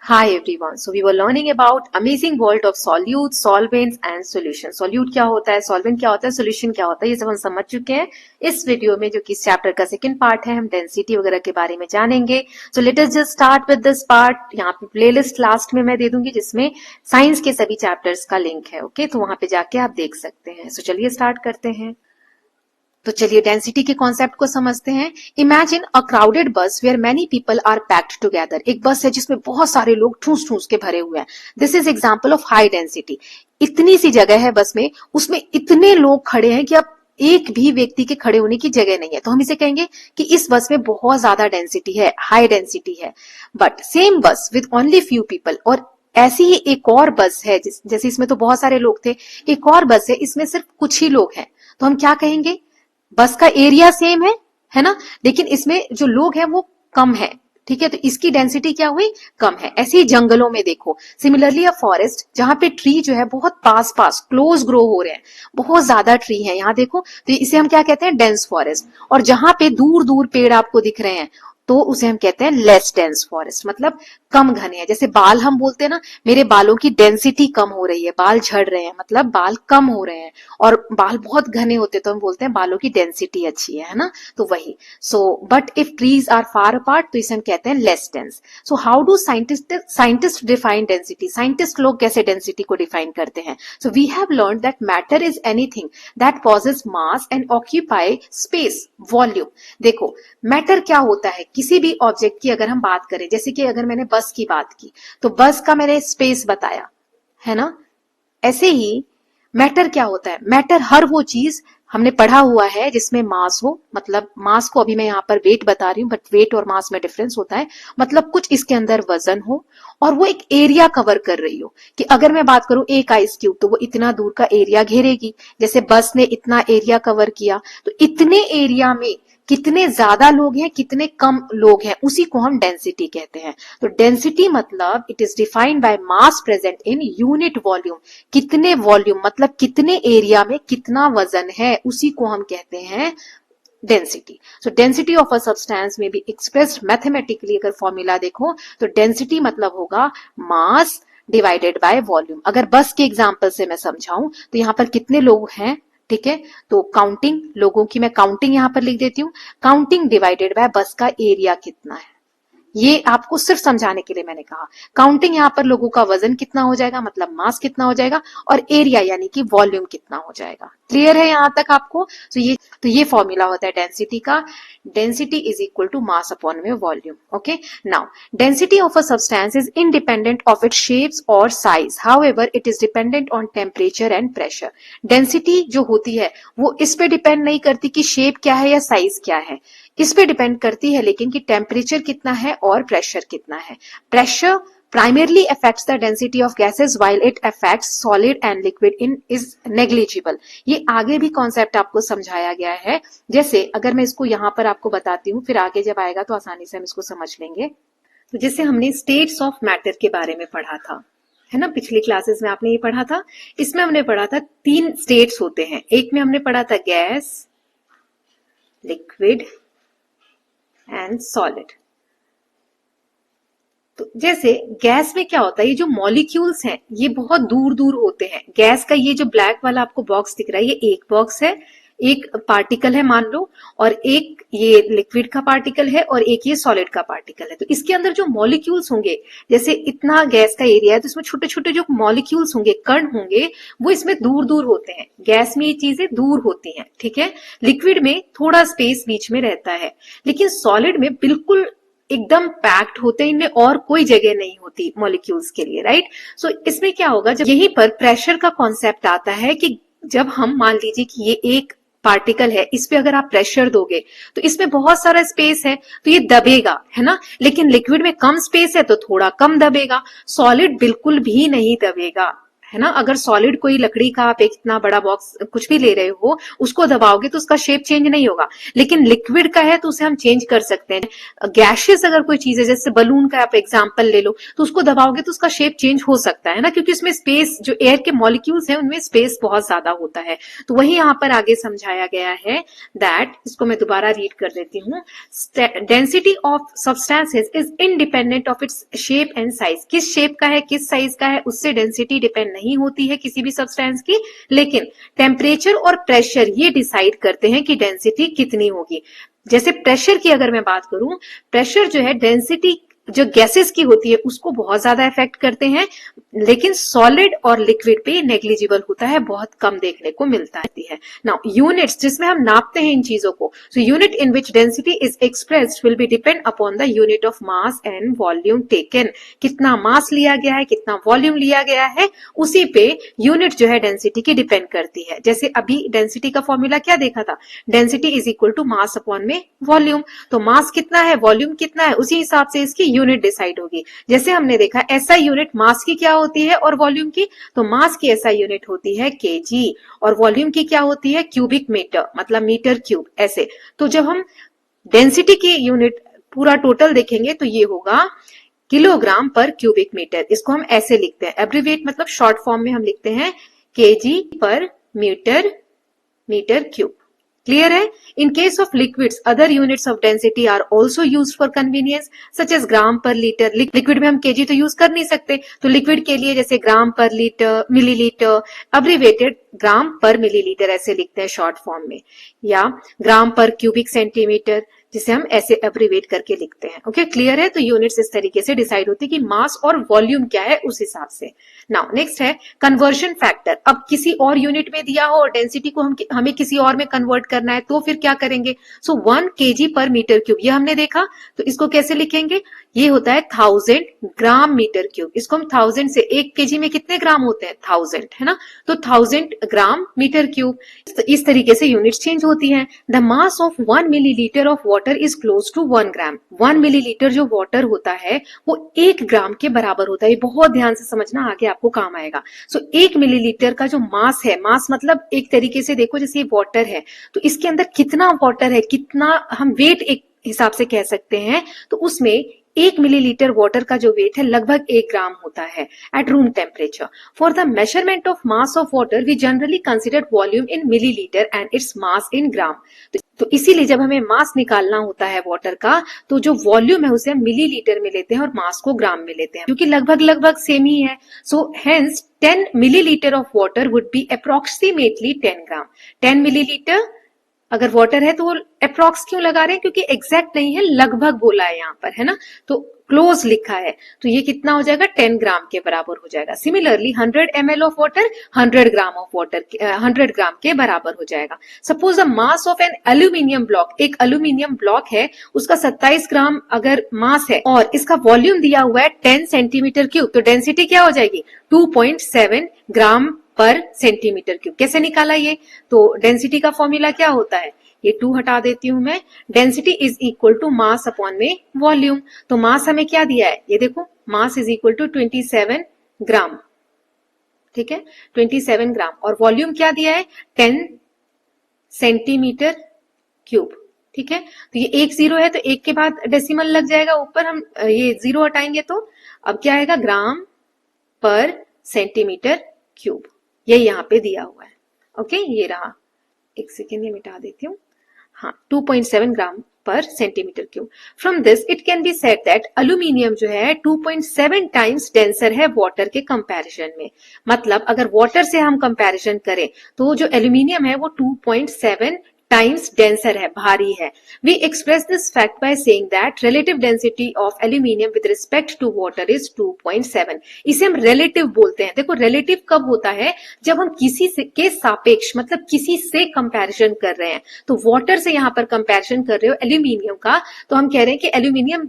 Hi everyone. So we were learning about amazing world of solutes, solvents and solutions. Solute क्या होता है, solvent क्या होता है, solution क्या होता है, ये सब हम समझ चुके हैं इस वीडियो में, जो कि इस चैप्टर का सेकंड पार्ट है. हम डेंसिटी वगैरह के बारे में जानेंगे. So let us just start with this part. यहाँ पे प्लेलिस्ट लास्ट में मैं दे दूंगी जिसमें साइंस के सभी चैप्टर्स का लिंक है. ओके, तो वहां पे जाके आप देख सकते हैं. So चलिए स्टार्ट करते हैं. तो चलिए डेंसिटी के कॉन्सेप्ट को समझते हैं. Imagine a crowded bus where many people are packed together. एक बस है जिसमें बहुत सारे लोग ठूस ठूस के भरे हुए हैं. This is example of high density. इतनी सी जगह है बस में, उसमें इतने लोग खड़े हैं कि अब एक भी व्यक्ति के खड़े होने की जगह नहीं है. तो हम इसे कहेंगे कि इस बस में बहुत ज्यादा डेंसिटी है, हाई डेंसिटी है. बट सेम बस विद ओनली फ्यू पीपल. और ऐसी ही एक और बस है जैसे इसमें तो बहुत सारे लोग थे, एक और बस है इसमें सिर्फ कुछ ही लोग हैं. तो हम क्या कहेंगे? बस का एरिया सेम है ना, लेकिन इसमें जो लोग हैं वो कम है. ठीक है, तो इसकी डेंसिटी क्या हुई? कम है. ऐसे ही जंगलों में देखो, सिमिलरली अ फॉरेस्ट जहां पे ट्री जो है बहुत पास पास क्लोज ग्रो हो रहे हैं, बहुत ज्यादा ट्री है यहाँ देखो, तो इसे हम क्या कहते हैं? Dense forest. और जहां पे दूर दूर पेड़ आपको दिख रहे हैं तो उसे हम कहते हैं लेस डेंस फॉरेस्ट, मतलब कम घने हैं. जैसे बाल हम बोलते हैं ना, मेरे बालों की डेंसिटी कम हो रही है, बाल झड़ रहे हैं, मतलब बाल कम हो रहे हैं. और बाल बहुत घने होते तो हम बोलते हैं बालों की डेंसिटी अच्छी है ना. तो वही. So but if trees are far apart तो इसे हम कहते हैं less dense. So how do scientist define density? Scientist लोग कैसे डेंसिटी को डिफाइन करते हैं? So we have learn that matter is anything that possess mass and occupy space, volume. देखो, मैटर क्या होता है? किसी भी ऑब्जेक्ट की अगर हम बात करें, जैसे कि अगर मैंने बस की बात की तो बस का मैंने स्पेस बताया है ना. ऐसे ही मैटर क्या होता है? मैटर हर वो चीज हमने पढ़ा हुआ है जिसमें मास हो, मतलब मास को अभी मैं यहाँ पर वेट बता रही हूँ, बट वेट और मास में डिफरेंस होता है. मतलब कुछ इसके अंदर वजन हो और वो एक एरिया कवर कर रही हो. कि अगर मैं बात करूं एक आइस क्यूब तो वो इतना दूर का एरिया घेरेगी, जैसे बस ने इतना एरिया कवर किया. तो इतने एरिया में कितने ज्यादा लोग हैं, कितने कम लोग हैं, उसी को हम डेंसिटी कहते हैं. तो डेंसिटी मतलब it is defined by mass present in unit volume. कितने वॉल्यूम मतलब कितने एरिया में कितना वजन है, उसी को हम कहते हैं density. So density of a substance में बी एक्सप्रेस्ड मैथमेटिकली. अगर फॉर्मूला देखो तो डेंसिटी मतलब होगा मास डिवाइडेड बाय वॉल्यूम. अगर बस के एग्जांपल से मैं समझाऊं तो यहाँ पर कितने लोग हैं, ठीक है, तो काउंटिंग लोगों की मैं काउंटिंग यहां पर लिख देती हूँ. काउंटिंग डिवाइडेड बाय बस का एरिया कितना है, ये आपको सिर्फ समझाने के लिए मैंने कहा. काउंटिंग यहाँ पर लोगों का वजन कितना हो जाएगा, मतलब मास कितना हो जाएगा, और एरिया यानी कि वॉल्यूम कितना हो जाएगा. क्लियर है यहाँ तक आपको? तो ये फॉर्मूला होता है डेंसिटी का. Density is equal to mass upon में volume. Okay, now density of a substance is independent of its shapes और size. However it is dependent on temperature and pressure. Density जो होती है वो इस पे डिपेंड नहीं करती कि शेप क्या है या साइज क्या है. इस पे डिपेंड करती है लेकिन कि टेम्परेचर कितना है और प्रेशर कितना है. Pressure primarily affects the density of gases while it affects solid and liquid in is negligible. ये आगे भी कॉन्सेप्ट आपको समझाया गया है. जैसे अगर मैं इसको यहां पर आपको बताती हूँ, फिर आगे जब आएगा तो आसानी से हम इसको समझ लेंगे. तो जैसे हमने स्टेट्स ऑफ मैटर के बारे में पढ़ा था, है ना, पिछली क्लासेस में आपने ये पढ़ा था. इसमें हमने पढ़ा था 3 स्टेट्स होते हैं. एक में हमने पढ़ा था गैस, लिक्विड एंड सॉलिड. तो जैसे गैस में क्या होता है, ये जो मॉलिक्यूल्स हैं ये बहुत दूर दूर होते हैं. गैस का ये जो ब्लैक वाला आपको बॉक्स दिख रहा है, ये एक बॉक्स है, एक पार्टिकल है मान लो, और एक ये लिक्विड का पार्टिकल है और एक ये सॉलिड का पार्टिकल है. तो इसके अंदर जो मॉलिक्यूल्स होंगे, जैसे इतना गैस का एरिया है तो इसमें छोटे छोटे जो मॉलिक्यूल्स होंगे, कण होंगे, वो इसमें दूर दूर होते हैं. गैस में ये चीजें दूर होती हैं, ठीक है. लिक्विड में थोड़ा स्पेस बीच में रहता है, लेकिन सॉलिड में बिल्कुल एकदम पैक्ड होते हैं, इनमें और कोई जगह नहीं होती मॉलिक्यूल्स के लिए, राइट. सो इसमें क्या होगा, जब यहीं पर प्रेशर का कॉन्सेप्ट आता है कि जब हम मान लीजिए कि ये एक पार्टिकल है, इस पे अगर आप प्रेशर दोगे तो इसमें बहुत सारा स्पेस है तो ये दबेगा, है ना. लेकिन लिक्विड में कम स्पेस है तो थोड़ा कम दबेगा. सॉलिड बिल्कुल भी नहीं दबेगा, है ना। अगर सॉलिड कोई लकड़ी का आप एक इतना बड़ा बॉक्स कुछ भी ले रहे हो, उसको दबाओगे तो उसका शेप चेंज नहीं होगा, लेकिन लिक्विड का है तो उसे हम चेंज कर सकते हैं। गैशियस अगर कोई चीज है, जैसे बलून का आप एग्जांपल ले लो, तो उसको दबाओगे तो उसका शेप चेंज हो सकता है ना, क्योंकि उसमें स्पेस, जो एयर के मॉलिक्यूल्स हैं उनमें स्पेस बहुत ज्यादा होता है। तो वही यहाँ पर आगे समझाया गया है दैट, इसको मैं दोबारा रीड कर देती हूँ, density of substances is independent of its shape and size. किस शेप का है, किस साइज का है, उससे डेंसिटी डिपेंड नहीं होती है किसी भी सब्सटेंस की, लेकिन टेम्परेचर और प्रेशर ये डिसाइड करते हैं कि डेंसिटी कितनी होगी। जैसे प्रेशर की अगर मैं बात करूं, प्रेशर जो है डेंसिटी जो गैसेस की होती है उसको बहुत ज्यादा इफेक्ट करते हैं, लेकिन सॉलिड और लिक्विड पे नेग्लिजिबल होता है, बहुत कम देखने को मिलता है। नाउ यूनिट्स जिसमें हम नापते हैं इन चीजों को, so unit in which density is expressed will be depend upon the unit of mass and volume taken. कितना मास लिया गया है, कितना वॉल्यूम लिया गया है, उसी पे यूनिट जो है डेंसिटी की डिपेंड करती है। जैसे अभी डेंसिटी का फॉर्मूला क्या देखा था, density is equal to mass upon में वॉल्यूम। तो मास कितना है, वॉल्यूम कितना है, उसी हिसाब से इसकी यूनिट डिसाइड होगी। जैसे हमने देखा एसआई यूनिट मास की क्या होती है और वॉल्यूम की, तो मास की एसआई यूनिट होती है केजी और वॉल्यूम की क्या होती है, क्यूबिक मीटर, मतलब मीटर क्यूब ऐसे। तो जब हम डेंसिटी की यूनिट पूरा टोटल देखेंगे तो ये होगा किलोग्राम पर क्यूबिक मीटर। इसको हम ऐसे लिखते हैं, एब्रिविएट मतलब शॉर्ट फॉर्म में हम लिखते हैं केजी पर मीटर क्यूब। क्लियर है। In case of liquids other units of density are also used for convenience such as gram per litre. Liquid में हम केजी तो यूज कर नहीं सकते, तो लिक्विड के लिए जैसे ग्राम पर लीटर, मिलीलीटर, अब्रिवेटेड ग्राम पर मिलीलीटर ऐसे लिखते हैं शॉर्ट फॉर्म में, या ग्राम पर क्यूबिक सेंटीमीटर जिसे हम ऐसे अब्रिवेट करके लिखते हैं। ओके, क्लियर है। तो यूनिट्स इस तरीके से डिसाइड होती है कि मास और वॉल्यूम क्या है उस हिसाब से। नाउ नेक्स्ट है कन्वर्जन फैक्टर। अब किसी और यूनिट में दिया हो और डेंसिटी को हमें किसी और में कन्वर्ट करना है तो फिर क्या करेंगे। सो 1 केजी पर मीटर क्यूब ये हमने देखा, तो इसको कैसे लिखेंगे, ये होता है 1000 ग्राम मीटर क्यूब। इसको हम 1000 से 1 केजी में कितने ग्राम होते हैं, 1000 है ना, तो 1000 ग्राम मीटर क्यूब। इस तरीके से यूनिट्स चेंज होती हैं। The mass of 1 millilitre of water is close to 1 gram. 1 millilitre जो वाटर होता है वो 1 ग्राम के बराबर होता है। ये बहुत ध्यान से समझना, आगे आपको काम आएगा। सो 1 मिलीलीटर का जो मास है, मास मतलब एक तरीके से देखो जैसे वाटर है, तो इसके अंदर कितना वाटर है, कितना हम वेट एक हिसाब से कह सकते हैं, तो उसमें 1 मिलीलीटर वाटर का जो वेट है लगभग 1 ग्राम होता है at room temperature. For the measurement of mass of water we generally consider volume in millilitre and its mass in gram. तो इसीलिए जब हमें मास निकालना होता है वाटर का, तो जो वॉल्यूम है उसे हम मिलीलीटर में लेते हैं और मास को ग्राम में लेते हैं, क्योंकि लगभग सेम ही है। So hence 10 millilitre of water would be approximately 10 gram. 10 millilitre अगर वाटर है तो वो अप्रोक्स क्यों लगा रहे हैं, क्योंकि एग्जैक्ट नहीं है, लगभग बोला है यहाँ पर, है ना, तो क्लोज लिखा है, तो ये कितना हो जाएगा, 10 ग्राम के बराबर हो जाएगा। Similarly 100 ml of water 100 gram of water 100 gram के बराबर हो जाएगा। Suppose the mass of an aluminium block, एक एल्यूमिनियम ब्लॉक है, उसका 27 ग्राम अगर मास है और इसका वॉल्यूम दिया हुआ है 10 सेंटीमीटर क्यूब, तो डेंसिटी क्या हो जाएगी, 2.7 ग्राम पर सेंटीमीटर क्यूब। कैसे निकाला ये, तो डेंसिटी का फॉर्मूला क्या होता है, ये 2 हटा देती हूं मैं, density is equal to mass upon में वॉल्यूम। तो मास हमें क्या दिया है, ये देखो, mass is equal to 27 gram, ठीक है, 27 ग्राम, और वॉल्यूम क्या दिया है, 10 सेंटीमीटर क्यूब, ठीक है। तो ये 1 0 है, तो 1 के बाद डेसिमल लग जाएगा ऊपर, हम ये 0 हटाएंगे तो अब क्या आएगा, ग्राम पर सेंटीमीटर क्यूब, ये यहाँ पे दिया हुआ है। ओके, ये रहा, एक सेकेंड ये मिटा देती हूँ, हाँ, 2.7 ग्राम पर centimetre cube. From this it can be said that aluminium जो है 2.7 टाइम्स डेंसर है वाटर के कंपैरिजन में। मतलब अगर वाटर से हम कंपैरिजन करें तो जो एल्यूमिनियम है वो 2.7 टाइम्स डेंसर है, भारी है। We express this fact by saying that relative density of aluminium with respect to water is 2.7। इसे हम रिलेटिव बोलते हैं। देखो रिलेटिव कब होता है, जब हम किसी से के सापेक्ष, मतलब किसी से कंपैरिजन कर रहे हैं। तो वाटर से यहाँ पर कंपैरिजन कर रहे हो एल्यूमिनियम का, तो हम कह रहे हैं कि एल्यूमिनियम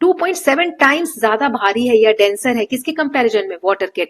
2.7 टाइम्स ज्यादा भारी है या डेंसर है किसके कंपैरिजन में, वाटर के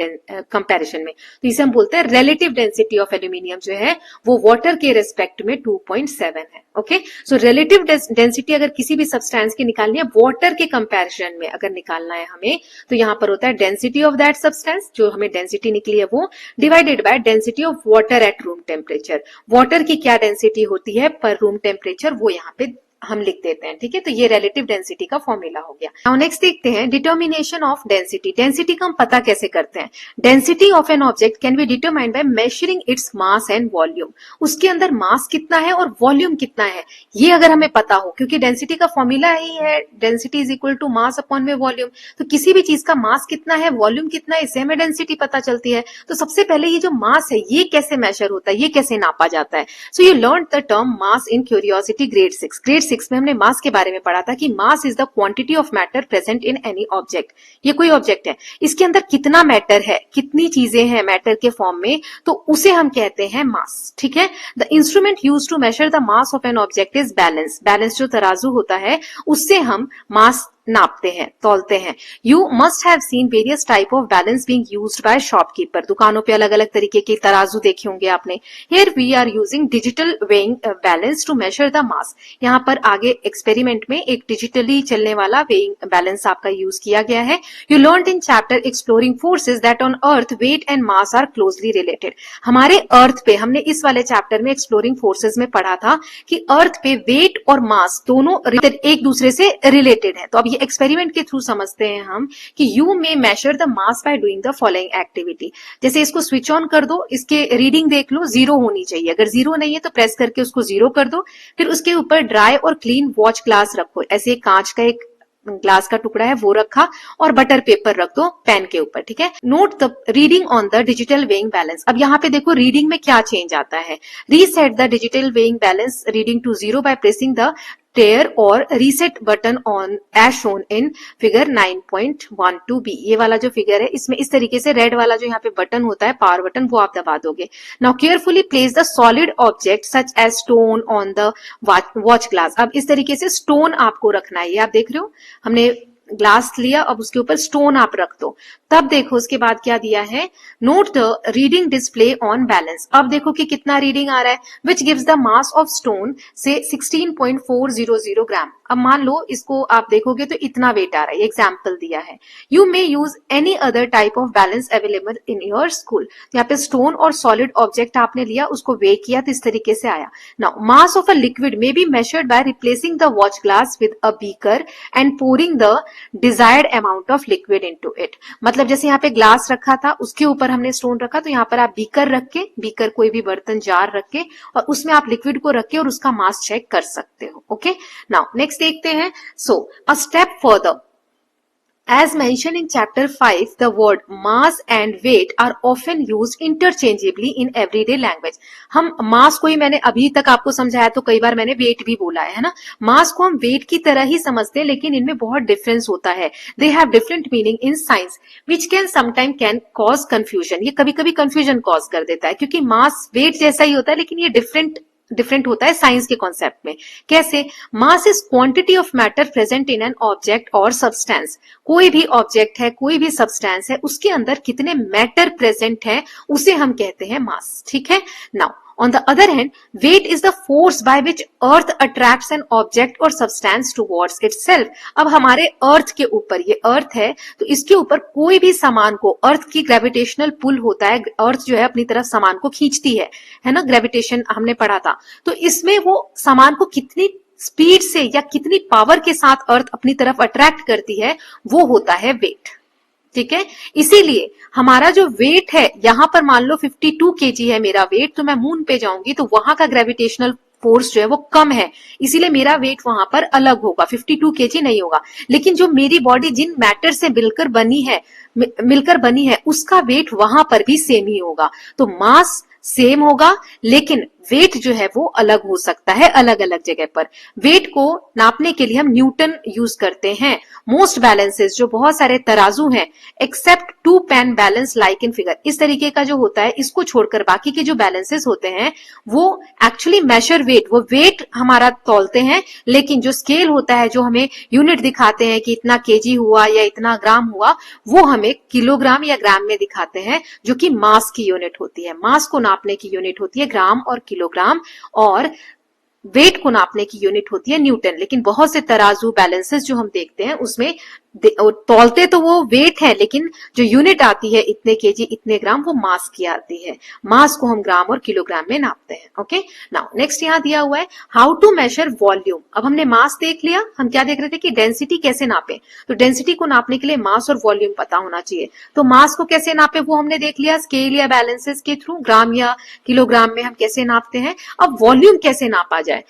कंपैरिजन में। तो इसे हम बोलते हैं रिलेटिव डेंसिटी ऑफ एल्यूमिनियम जो है वो वाटर के रेस्पेक्ट में 2.7 है। ओके, सो रिलेटिव डेंसिटी अगर किसी भी सब्सटेंस की निकालनी है वाटर के कंपैरिजन में अगर निकालना है हमें, तो यहाँ पर होता है डेंसिटी ऑफ दैट सब्सटेंस, जो हमें डेंसिटी निकली है वो, divided by density of water at room temperature. Water की क्या डेंसिटी होती है पर रूम टेम्परेचर वो यहाँ पे हम लिख देते हैं। ठीक है, तो ये रिलेटिव डेंसिटी का फॉर्मूला हो गया। नाउ नेक्स्ट देखते हैं डिटर्मिनेशन ऑफ डेंसिटी। डेंसिटी का हम पता कैसे करते हैं। Density of an object can be determined by measuring its mass and volume. उसके अंदर मास कितना है और वॉल्यूम कितना है ये अगर हमें पता हो, क्योंकि डेंसिटी का फॉर्मूला ही है density is equal to mass upon में वॉल्यूम। तो किसी भी चीज का मास कितना है, वॉल्यूम कितना है, इससे हमें डेंसिटी पता चलती है। तो सबसे पहले ये जो मास है ये कैसे मेजर होता है, ये कैसे नापा जाता है। So you learn the term mass in curiosity grade 6। Grade 6 में हमने मास के बारे में पढ़ा था कि mass is the quantity of matter present in any object. ये कोई ऑब्जेक्ट है, इसके अंदर कितना मैटर है, कितनी चीजें हैं मैटर के फॉर्म में, तो उसे हम कहते हैं मास। ठीक है, the instrument used to measure the mass of an object is balance. Balance जो तराजू होता है उससे हम मास नापते हैं, तौलते हैं। You must have seen various type of balance being used by shopkeeper. दुकानों पे अलग अलग तरीके के तराजू देखे होंगे आपने। Here we are using digital weighing balance to measure the mass. यहाँ पर आगे एक्सपेरिमेंट में एक डिजिटली चलने वाला वेइंग बैलेंस आपका यूज किया गया है। You learned in chapter exploring forces that on earth weight and mass are closely related. हमारे अर्थ पे हमने इस वाले चैप्टर में एक्सप्लोरिंग फोर्सेज में पढ़ा था कि अर्थ पे वेट और मास दोनों एक दूसरे से रिलेटेड है। तो अब एक्सपेरिमेंट के थ्रू समझते हैं हम कि you may major the mass by doing the following activity. जैसे इसको स्विच ऑन कर दो, इसके रीडिंग देख लो, 0 होनी चाहिए। अगर 0 नहीं है तो प्रेस करके उसको 0 कर दो। फिर उसके ऊपर ड्राई और क्लीन वॉच ग्लास रखो। ऐसे एक कांच का एक ग्लास का टुकड़ा है वो रखा और बटर पेपर रख दो पेन के ऊपर। ठीक है, note the reading on the digital weighing balance. अब यहाँ पे देखो रीडिंग में क्या चेंज आता है। Reset the digital weighing balance reading to 0 by pressing the tare और reset button on as shown in figure 9.12b। ये वाला जो फिगर है इसमें इस तरीके से रेड वाला जो यहाँ पे बटन होता है पावर बटन वो आप दबा दोगे। Now carefully place the solid object such as stone on the watch glass. अब इस तरीके से स्टोन आपको रखना है। ये आप देख रहे हो हमने ग्लास लिया, अब उसके ऊपर स्टोन आप रख दो। तब देखो उसके बाद क्या दिया है, note the reading display on balance. अब देखो कि कितना रीडिंग आ रहा है, which gives the mass of stone से 16.400 ग्राम। अब मान लो इसको आप देखोगे तो इतना वेट आ रहा है, एग्जाम्पल दिया है। You may use any other type of balance available in your school. यहाँ पे स्टोन और सॉलिड ऑब्जेक्ट आपने लिया, उसको वे किया तो इस तरीके से आया। Now mass of a liquid may be measured by replacing the watch glass with a beaker and pouring the desired amount of liquid into it. मतलब जैसे यहाँ पे ग्लास रखा था उसके ऊपर हमने स्टोन रखा, तो यहाँ पर आप बीकर रख के, बीकर कोई भी बर्तन जार रख के और उसमें आप लिक्विड को रख के और उसका मास चेक कर सकते हो। ओके, नाउ नेक्स्ट देखते हैं। So a step further, as mentioned in chapter 5, the word mass and weight are often used interchangeably in everyday language. हम मास को ही मैंने अभी तक आपको समझाया तो कई बार मैंने वेट भी बोला है ना। मास को हम वेट की तरह ही समझते हैं लेकिन इनमें बहुत डिफरेंस होता है। They have different meaning in science which can sometimes can cause confusion. ये कभी कभी कंफ्यूजन कॉज कर देता है क्योंकि मास वेट जैसा ही होता है लेकिन ये डिफरेंट होता है साइंस के कॉन्सेप्ट में। कैसे, mass is quantity of matter present in an object और सब्सटेंस। कोई भी ऑब्जेक्ट है, कोई भी सब्सटेंस है, उसके अंदर कितने मैटर प्रेजेंट है उसे हम कहते हैं मास। ठीक है, now on the other hand, weight is the force by which earth attracts an object or substance towards itself. अब हमारे अर्थ के ऊपर, ये अर्थ है तो इसके ऊपर कोई भी सामान को, अर्थ की ग्रेविटेशनल पुल होता है, अर्थ जो है अपनी तरफ सामान को खींचती है ना, ग्रेविटेशन हमने पढ़ा था। तो इसमें वो सामान को कितनी स्पीड से या कितनी पावर के साथ अर्थ अपनी तरफ अट्रैक्ट करती है वो होता है वेट। ठीक है, इसीलिए हमारा जो वेट है, यहां पर मान लो 52 kg है मेरा वेट, तो मैं मून पे जाऊंगी तो वहां का ग्रेविटेशनल फोर्स जो है वो कम है, इसीलिए मेरा वेट वहां पर अलग होगा, 52 kg नहीं होगा। लेकिन जो मेरी बॉडी जिन मैटर से मिलकर बनी है उसका वेट वहां पर भी सेम ही होगा। तो मास सेम होगा, लेकिन वेट जो है वो अलग हो सकता है अलग अलग जगह पर। वेट को नापने के लिए हम न्यूटन यूज करते हैं। मोस्ट बैलेंसेस, जो बहुत सारे तराजू हैं, except 2 pan balance like in figure, इस तरीके का जो होता है, इसको छोड़कर बाकी के जो बैलेंसेस होते हैं वो एक्चुअली मेजर वेट, वो वेट हमारा तौलते हैं, लेकिन जो स्केल होता है, जो हमें यूनिट दिखाते हैं कि इतना केजी हुआ या इतना ग्राम हुआ, वो हमें किलोग्राम या ग्राम में दिखाते हैं, जो कि मास की यूनिट होती है। मास को नापने की यूनिट होती है ग्राम और किलोग्राम, और वेट को नापने की यूनिट होती है न्यूटन। लेकिन बहुत से तराजू बैलेंसेस जो हम देखते हैं उसमें तौलते तो वो वेट है, लेकिन जो यूनिट आती है इतने केजी इतने ग्राम, वो मास की आती है। मास को हम ग्राम और किलोग्राम में नापते हैं। ओके, नाउ नेक्स्ट यहाँ दिया हुआ है हाउ टू मेजर वॉल्यूम। अब हमने मास देख लिया, हम क्या देख रहे थे कि डेंसिटी कैसे नापे। तो डेंसिटी को नापने के लिए मास और वॉल्यूम पता होना चाहिए। तो मास को कैसे नापे वो हमने देख लिया, स्केल या बैलेंसेस के थ्रू, ग्राम या किलोग्राम में हम कैसे नापते हैं। अब वॉल्यूम कैसे नापा जाए।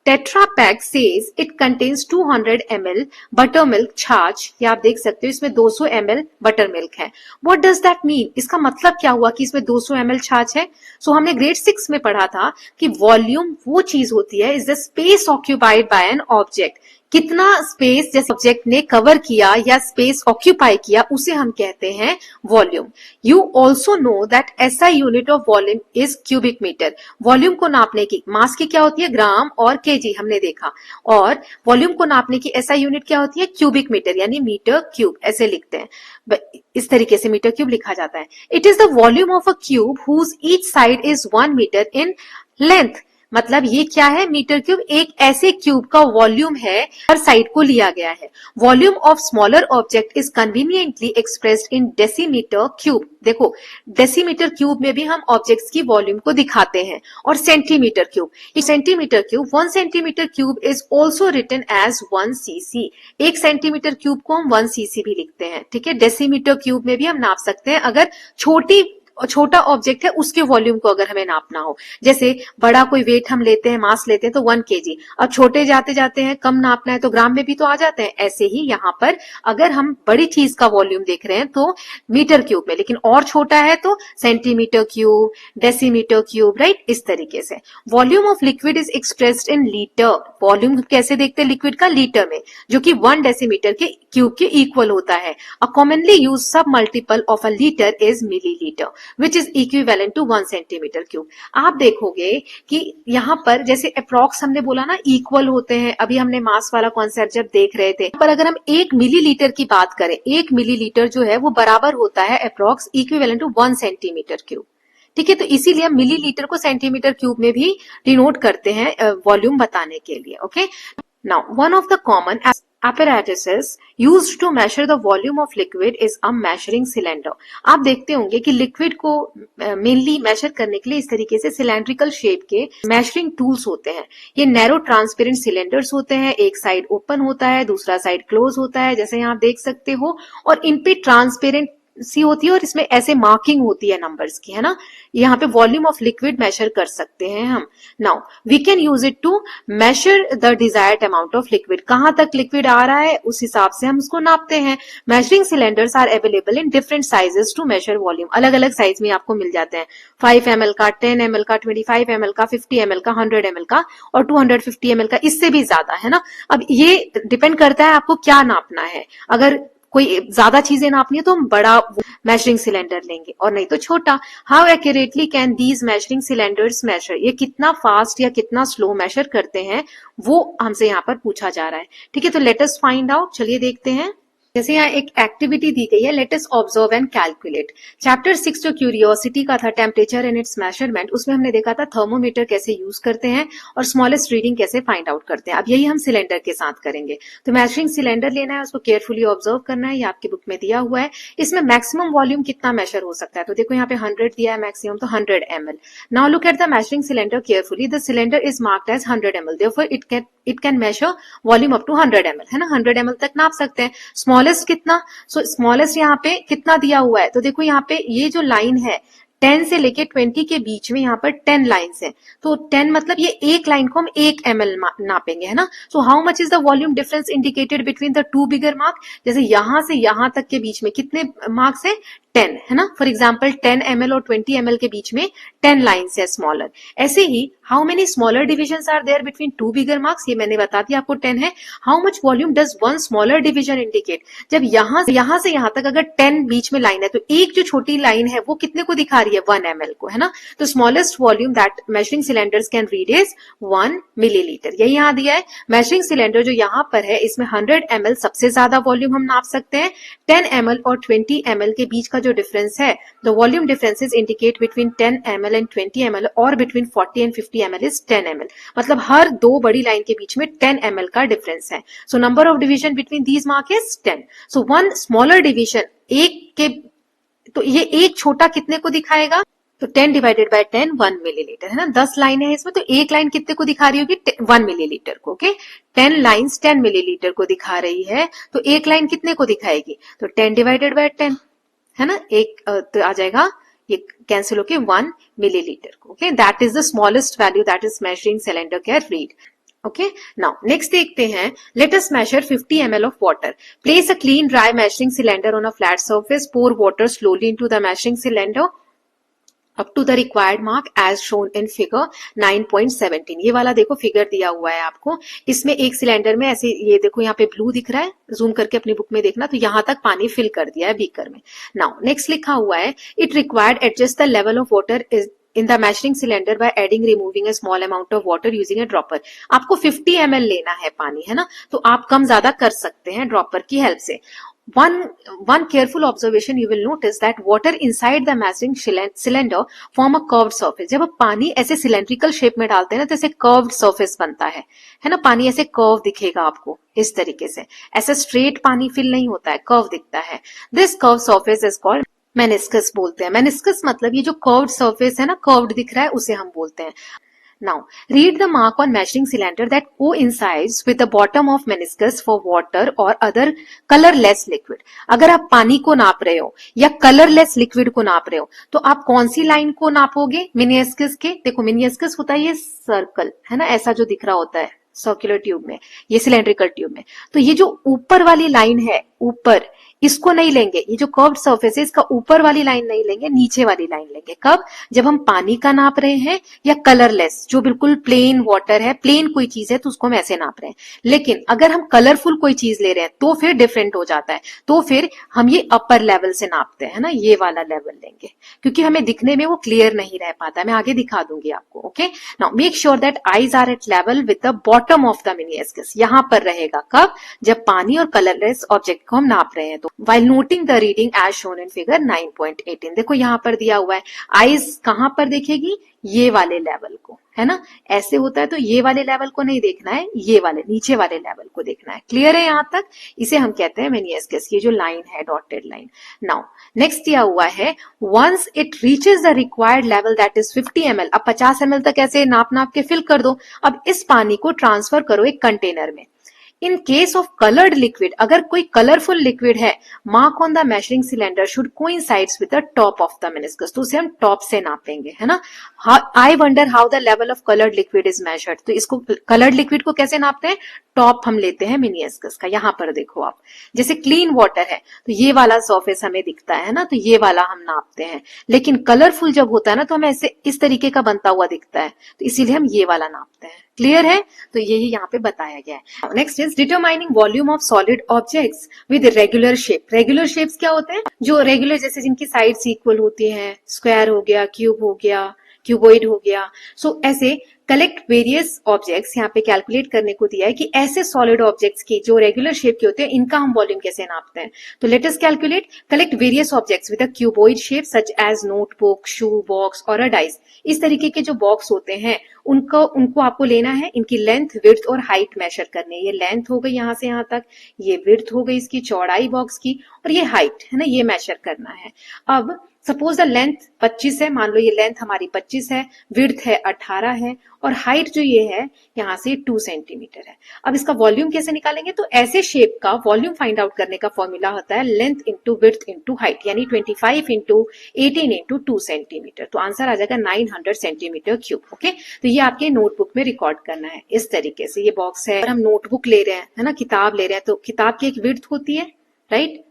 Tetra Pak says it contains 200 ml buttermilk छाछ, या आप देख सकते हो इसमें 200 ml buttermilk है। What does that mean? इसका मतलब क्या हुआ कि इसमें 200 ml छाछ है। सो हमने ग्रेड 6 में पढ़ा था कि वॉल्यूम वो चीज होती है, is the space occupied by an object. कितना स्पेस जैसे ऑब्जेक्ट ने कवर किया या स्पेस ऑक्यूपाई किया, उसे हम कहते हैं volume. You also know that SI unit of volume is cubic metre. Volume को नापने की, मास की क्या होती है ग्राम और केजी हमने देखा, और वॉल्यूम को नापने की एसआई यूनिट क्या होती है क्यूबिक मीटर, यानी मीटर क्यूब ऐसे लिखते हैं। इस तरीके से मीटर क्यूब लिखा जाता है। It is the volume of a cube whose each side is 1 metre in length. मतलब ये क्या है, मीटर क्यूब एक ऐसे क्यूब का वॉल्यूम है, हर साइड को लिया गया है। Volume of smaller object is conveniently expressed in decimetre cube. देखो, डेसीमीटर क्यूब में भी हम ऑब्जेक्ट्स की वॉल्यूम को दिखाते हैं। और centimetre cube, centimetre cube 1 centimetre cube is also written as 1 cc। 1 centimetre cube को हम 1 cc भी लिखते हैं। ठीक है, डेसीमीटर क्यूब में भी हम नाप सकते हैं अगर छोटा ऑब्जेक्ट है उसके वॉल्यूम को अगर हमें नापना हो। जैसे बड़ा कोई वेट हम लेते हैं, मास लेते हैं तो 1 kg, अब छोटे जाते जाते हैं कम नापना है तो ग्राम में भी तो आ जाते हैं। ऐसे ही यहाँ पर अगर हम बड़ी चीज का वॉल्यूम देख रहे हैं तो मीटर क्यूब में, लेकिन और छोटा है तो centimetre cube, decimetre cube, right, इस तरीके से। Volume of liquid is expressed in litre. Volume कैसे देखते हैं लिक्विड का, लीटर में, जो कि 1 डेसीमीटर के क्यूब के इक्वल होता है। अ कॉमनली यूज सब multiple of a litre is millilitre which is equivalent to 1 centimetre cube. आप देखोगे कि यहाँ पर जैसे अप्रॉक्स हमने बोला ना इक्वल होते हैं, अभी हमने मास वाला कॉन्सेप्ट जब देख रहे थे, पर अगर हम 1 मिलीलीटर की बात करें, 1 मिलीलीटर जो है वो बराबर होता है approx equivalent to 1 centimetre cube. ठीक है, तो इसीलिए हम मिलीलीटर को सेंटीमीटर क्यूब में भी डिनोट करते हैं वॉल्यूम बताने के लिए। Okay, now one of the common apparatuses used to measure the volume of liquid is a measuring cylinder। आप देखते होंगे कि लिक्विड को मेनली मेजर करने के लिए इस तरीके से सिलेंड्रिकल शेप के मेजरिंग टूल्स होते हैं। ये नैरो ट्रांसपेरेंट सिलेंडर्स होते हैं, एक साइड ओपन होता है, दूसरा साइड क्लोज होता है, जैसे यहाँ आप देख सकते हो, और इन पे ट्रांसपेरेंट सी होती है और इसमें ऐसे मार्किंग होती है नंबर्स की, है ना। यहाँ पे वॉल्यूम ऑफ लिक्विड मेजर कर सकते हैं हम। Now we can use it to measure the desired amount of liquid. कहाँ तक लिक्विड आ रहा है उस हिसाब से हम उसको नापते हैं। Measuring cylinders are available in different sizes to measure volume. अलग अलग साइज में आपको मिल जाते हैं, 5 ml का, 10 ml का, 25 ml का, 50 ml का, 100 ml का और 250 ml का, इससे भी ज्यादा, है ना। अब ये डिपेंड करता है आपको क्या नापना है। अगर कोई ज्यादा चीजें नापनी है तो हम बड़ा मेजरिंग सिलेंडर लेंगे, और नहीं तो छोटा। How accurately can these measuring cylinders measure. ये कितना फास्ट या कितना स्लो मेजर करते हैं वो हमसे यहाँ पर पूछा जा रहा है। ठीक है, तो लेट अस फाइंड आउट। चलिए देखते हैं। जैसे यहाँ एक एक्टिविटी दी गई है, let us observe and calculate. Chapter 6 जो क्यूरियोसिटी का था, टेम्परेचर एंड इट्स मेजरमेंट, उसमें हमने देखा था थर्मोमीटर कैसे यूज करते हैं और स्मॉलेस्ट रीडिंग कैसे फाइंड आउट करते हैं। अब यही हम सिलेंडर के साथ करेंगे। तो मेजरिंग सिलेंडर लेना है, उसको केयरफुली ऑब्जर्व करना है, ये आपकी बुक में दिया हुआ है। इसमें मैक्सिमम वॉल्यूम कितना मेजर हो सकता है, तो देखो यहाँ पे 100 दिया है मैक्सिमम, तो 100 ml। Now look at the measuring cylinder carefully. The cylinder is marked as 100 ml, therefore it can measure volume up to 100 ml, है ना। 100 ml तक नाप सकते हैं। स्मॉलेस्ट कितना, सो स्मॉलेस्ट यहाँ पे कितना दिया हुआ है, तो देखो यहाँ पे ये जो लाइन है 10 से लेके 20 के बीच में यहाँ पर 10 लाइन्स है, तो 10 मतलब ये एक लाइन को हम 1 ml नापेंगे, है ना। So how much is the volume difference indicated between the two bigger mark, जैसे यहां से यहां तक के बीच में कितने मार्क्स है, 10, है ना। फॉर एग्जाम्पल 10 ml और 20 ml के बीच में 10 लाइन्स है स्मॉलर। ऐसे ही how many smaller division are there between two bigger marks, ये मैंने बता दिया आपको 10 है। How much volume does one smaller division indicate, जब यहां से यहां तक अगर 10 बीच में लाइन है तो एक जो छोटी लाइन है वो कितने को दिखा रही है, 1 ml को, है ना। तो smallest volume that measuring cylinders can read is 1 millilitre. यही यहां दिया है। मेजरिंग सिलेंडर जो यहां पर है इसमें 100 ml सबसे ज्यादा वॉल्यूम हम नाप सकते हैं। 10 ml और 20 ml के बीच का जो डिफरेंस है, the volume differences indicate between 10 ml and 20 ml और between 40 and 50 ml is 10 ml, मतलब हर दो बड़ी लाइन के बीच में 10 ml का डिफरेंस है। So number of division between these mark is 10। So one smaller division, एक के, तो ये एक छोटा कितने को दिखाएगा, तो 10 डिवाइडेड बाय 10 1 मिलीलीटर, है ना। 10 लाइन है इसमें, तो एक लाइन कितने को दिखा रही होगी, 1 मिलीलीटर को। ओके, 10 लाइन्स 10 मिलीलीटर को दिखा रही है, तो एक लाइन कितने को दिखाएगी, तो 10 डिवाइडेड बाय 10, है ना। एक तो आ जाएगा, ये कैंसिल होके 1 मिलीलीटर को। Okay, that is the smallest value that is measuring cylinder can read. Okay, now next देखते हैं, let us measure 50 ml of water. Place a clean dry measuring cylinder on a flat surface. Pour water slowly into the measuring cylinder up to the required mark as shown in figure 9.17. ये वाला देखो figure दिया हुआ है आपको, इसमें एक cylinder में ऐसे, ये देखो यहाँ पे ब्लू दिख रहा है, जूम करके अपनी बुक में देखना, तो यहाँ तक पानी फिल कर दिया है बीकर में। नाउ नेक्स्ट लिखा हुआ है, it required adjust the level of water is in the measuring cylinder by adding removing a small amount of water using a dropper. आपको 50 ml लेना है पानी, है ना, तो आप कम ज्यादा कर सकते हैं ड्रॉपर की हेल्प से। One careful observation you will notice that water inside the measuring cylinder form a curved surface. जब आप पानी ऐसे सिलेंड्रिकल शेप में डालते हैं ना, तो ऐसे कर्व्ड सरफेस बनता है ना। पानी ऐसे कर्व दिखेगा आपको इस तरीके से, ऐसे स्ट्रेट पानी फिल नहीं होता है, कर्व दिखता है। This curve surface is called meniscus बोलते हैं। मेनिस्कस मतलब ये जो कर्व्ड सरफेस है ना, कर्व्ड दिख रहा है, उसे हम बोलते हैं। Now, read the mark on measuring cylinder that coincides with the bottom of meniscus for water or other colorless liquid. अगर आप पानी को नाप रहे हो या कलरलेस लिक्विड को नाप रहे हो, तो आप कौन सी लाइन को नापोगे, मेनिस्कस के। देखो मेनिस्कस होता है ये सर्कल, है ना, ऐसा जो दिख रहा होता है सर्कुलर ट्यूब में, ये सिलेंड्रिकल ट्यूब में। तो ये जो ऊपर वाली लाइन है, ऊपर, इसको नहीं लेंगे, ये जो कर्व्ड सरफेस है इसका ऊपर वाली लाइन नहीं लेंगे, नीचे वाली लाइन लेंगे। कब, जब हम पानी का नाप रहे हैं या कलरलेस, जो बिल्कुल प्लेन वाटर है, प्लेन कोई चीज है, तो उसको हम ऐसे नाप रहे हैं। लेकिन अगर हम कलरफुल कोई चीज ले रहे हैं तो फिर डिफरेंट हो जाता है, तो फिर हम ये अपर लेवल से नापते हैं, ना, ये वाला लेवल लेंगे, क्योंकि हमें दिखने में वो क्लियर नहीं रह पाता। मैं आगे दिखा दूंगी आपको। Okay, now make sure that eyes are at level with the bottom of the meniscus. यहां पर रहेगा कब, जब पानी और कलरलेस ऑब्जेक्ट को हम नाप रहे हैं। तो while noting the reading as shown in figure 9.18, देखो यहां पर दिया हुआ है, आईज कहां पर देखेगी, ये वाले लेवल को, है ना। ऐसे होता है तो ये वाले लेवल को नहीं देखना है, ये वाले नीचे वाले लेवल को देखना है। क्लियर है यहां तक, इसे हम कहते हैं मेनिस्कस, ये जो लाइन है डॉटेड लाइन। नाउ नेक्स्ट दिया हुआ है, once it reaches the required level that is 50 ml, अब 50 ml तक ऐसे नाप के फिल कर दो। अब इस पानी को ट्रांसफर करो एक कंटेनर में। इन केस ऑफ कलर्ड लिक्विड, अगर कोई कलरफुल लिक्विड है, mark on the measuring cylinder should coincides with the top of the meniscus, तो उसे हम टॉप से नापेंगे, है ना। I wonder how the level of coloured liquid is measured, तो इसको कलर्ड लिक्विड को कैसे नापते हैं, टॉप हम लेते हैं मेनिस्कस का। यहां पर देखो आप, जैसे क्लीन वाटर है तो ये वाला सरफेस हमें दिखता है ना, तो ये वाला हम नापते हैं। लेकिन कलरफुल जब होता है ना, तो हमें ऐसे इस तरीके का बनता हुआ दिखता है, तो इसीलिए हम ये वाला नापते हैं। क्लियर है, तो यही यहाँ पे बताया गया है। Next is determining volume of solid objects with regular shape. Regular shapes क्या होते हैं, जो रेगुलर, जैसे जिनकी साइड्स इक्वल होती हैं, स्क्वायर हो गया, क्यूब हो गया, क्यूबॉइड हो गया। सो ऐसे कलेक्ट वेरियस ऑब्जेक्ट्स, यहाँ पे कैलकुलेट करने को दिया है कि ऐसे सॉलिड ऑब्जेक्ट्स की जो रेगुलर शेप के होते हैं, इनका हम वॉल्यूम कैसे नापते हैं। तो let us calculate, collect various objects with a cuboid shape such as notebook, shoe box और अ डाइस। इस तरीके के जो बॉक्स होते हैं उनको उनको आपको लेना है, इनकी लेंथ, विड्थ और हाइट मेजर करनी है। ये लेंथ हो गई यहाँ से यहाँ तक, ये विड्थ हो गई इसकी चौड़ाई बॉक्स की, और ये हाइट है ना, ये मेजर करना है। अब सपोज द लेंथ 25 है, मान लो ये लेंथ हमारी 25 है, विड्थ है 18 है, और हाइट जो ये है यहाँ से 2 सेंटीमीटर है। अब इसका वॉल्यूम कैसे निकालेंगे? तो ऐसे शेप का वॉल्यूम फाइंड आउट करने का फॉर्मूला होता है length into width into height, यानी 25 इंटू 18 इंटू 2 सेंटीमीटर। तो आंसर आ जाएगा 900 सेंटीमीटर क्यूब। ओके, तो ये आपके नोटबुक में रिकॉर्ड करना है इस तरीके से। ये बॉक्स है, अगर हम नोटबुक ले रहे हैं है ना, किताब ले रहे हैं, तो किताब की एक विड्थ होती है, राइट,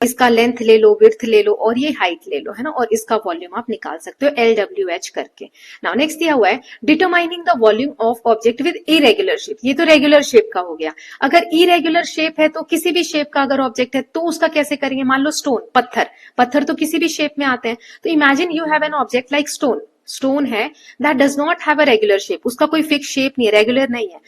इसका लेंथ ले लो, विड्थ ले लो, और ये हाइट ले लो, है ना, और इसका वॉल्यूम आप निकाल सकते हो LWH करके। नाउ नेक्स्ट दिया हुआ है determining the volume of object with irregular shape. ये तो रेगुलर शेप का हो गया। अगर इरेगुलर शेप है तो किसी भी शेप का अगर ऑब्जेक्ट है तो उसका कैसे करेंगे? मान लो स्टोन, पत्थर, पत्थर तो किसी भी शेप में आते हैं। तो imagine you have an object like stone, stone है that does not have a regular shape, उसका कोई फिक्स शेप नहीं है, रेगुलर नहीं है।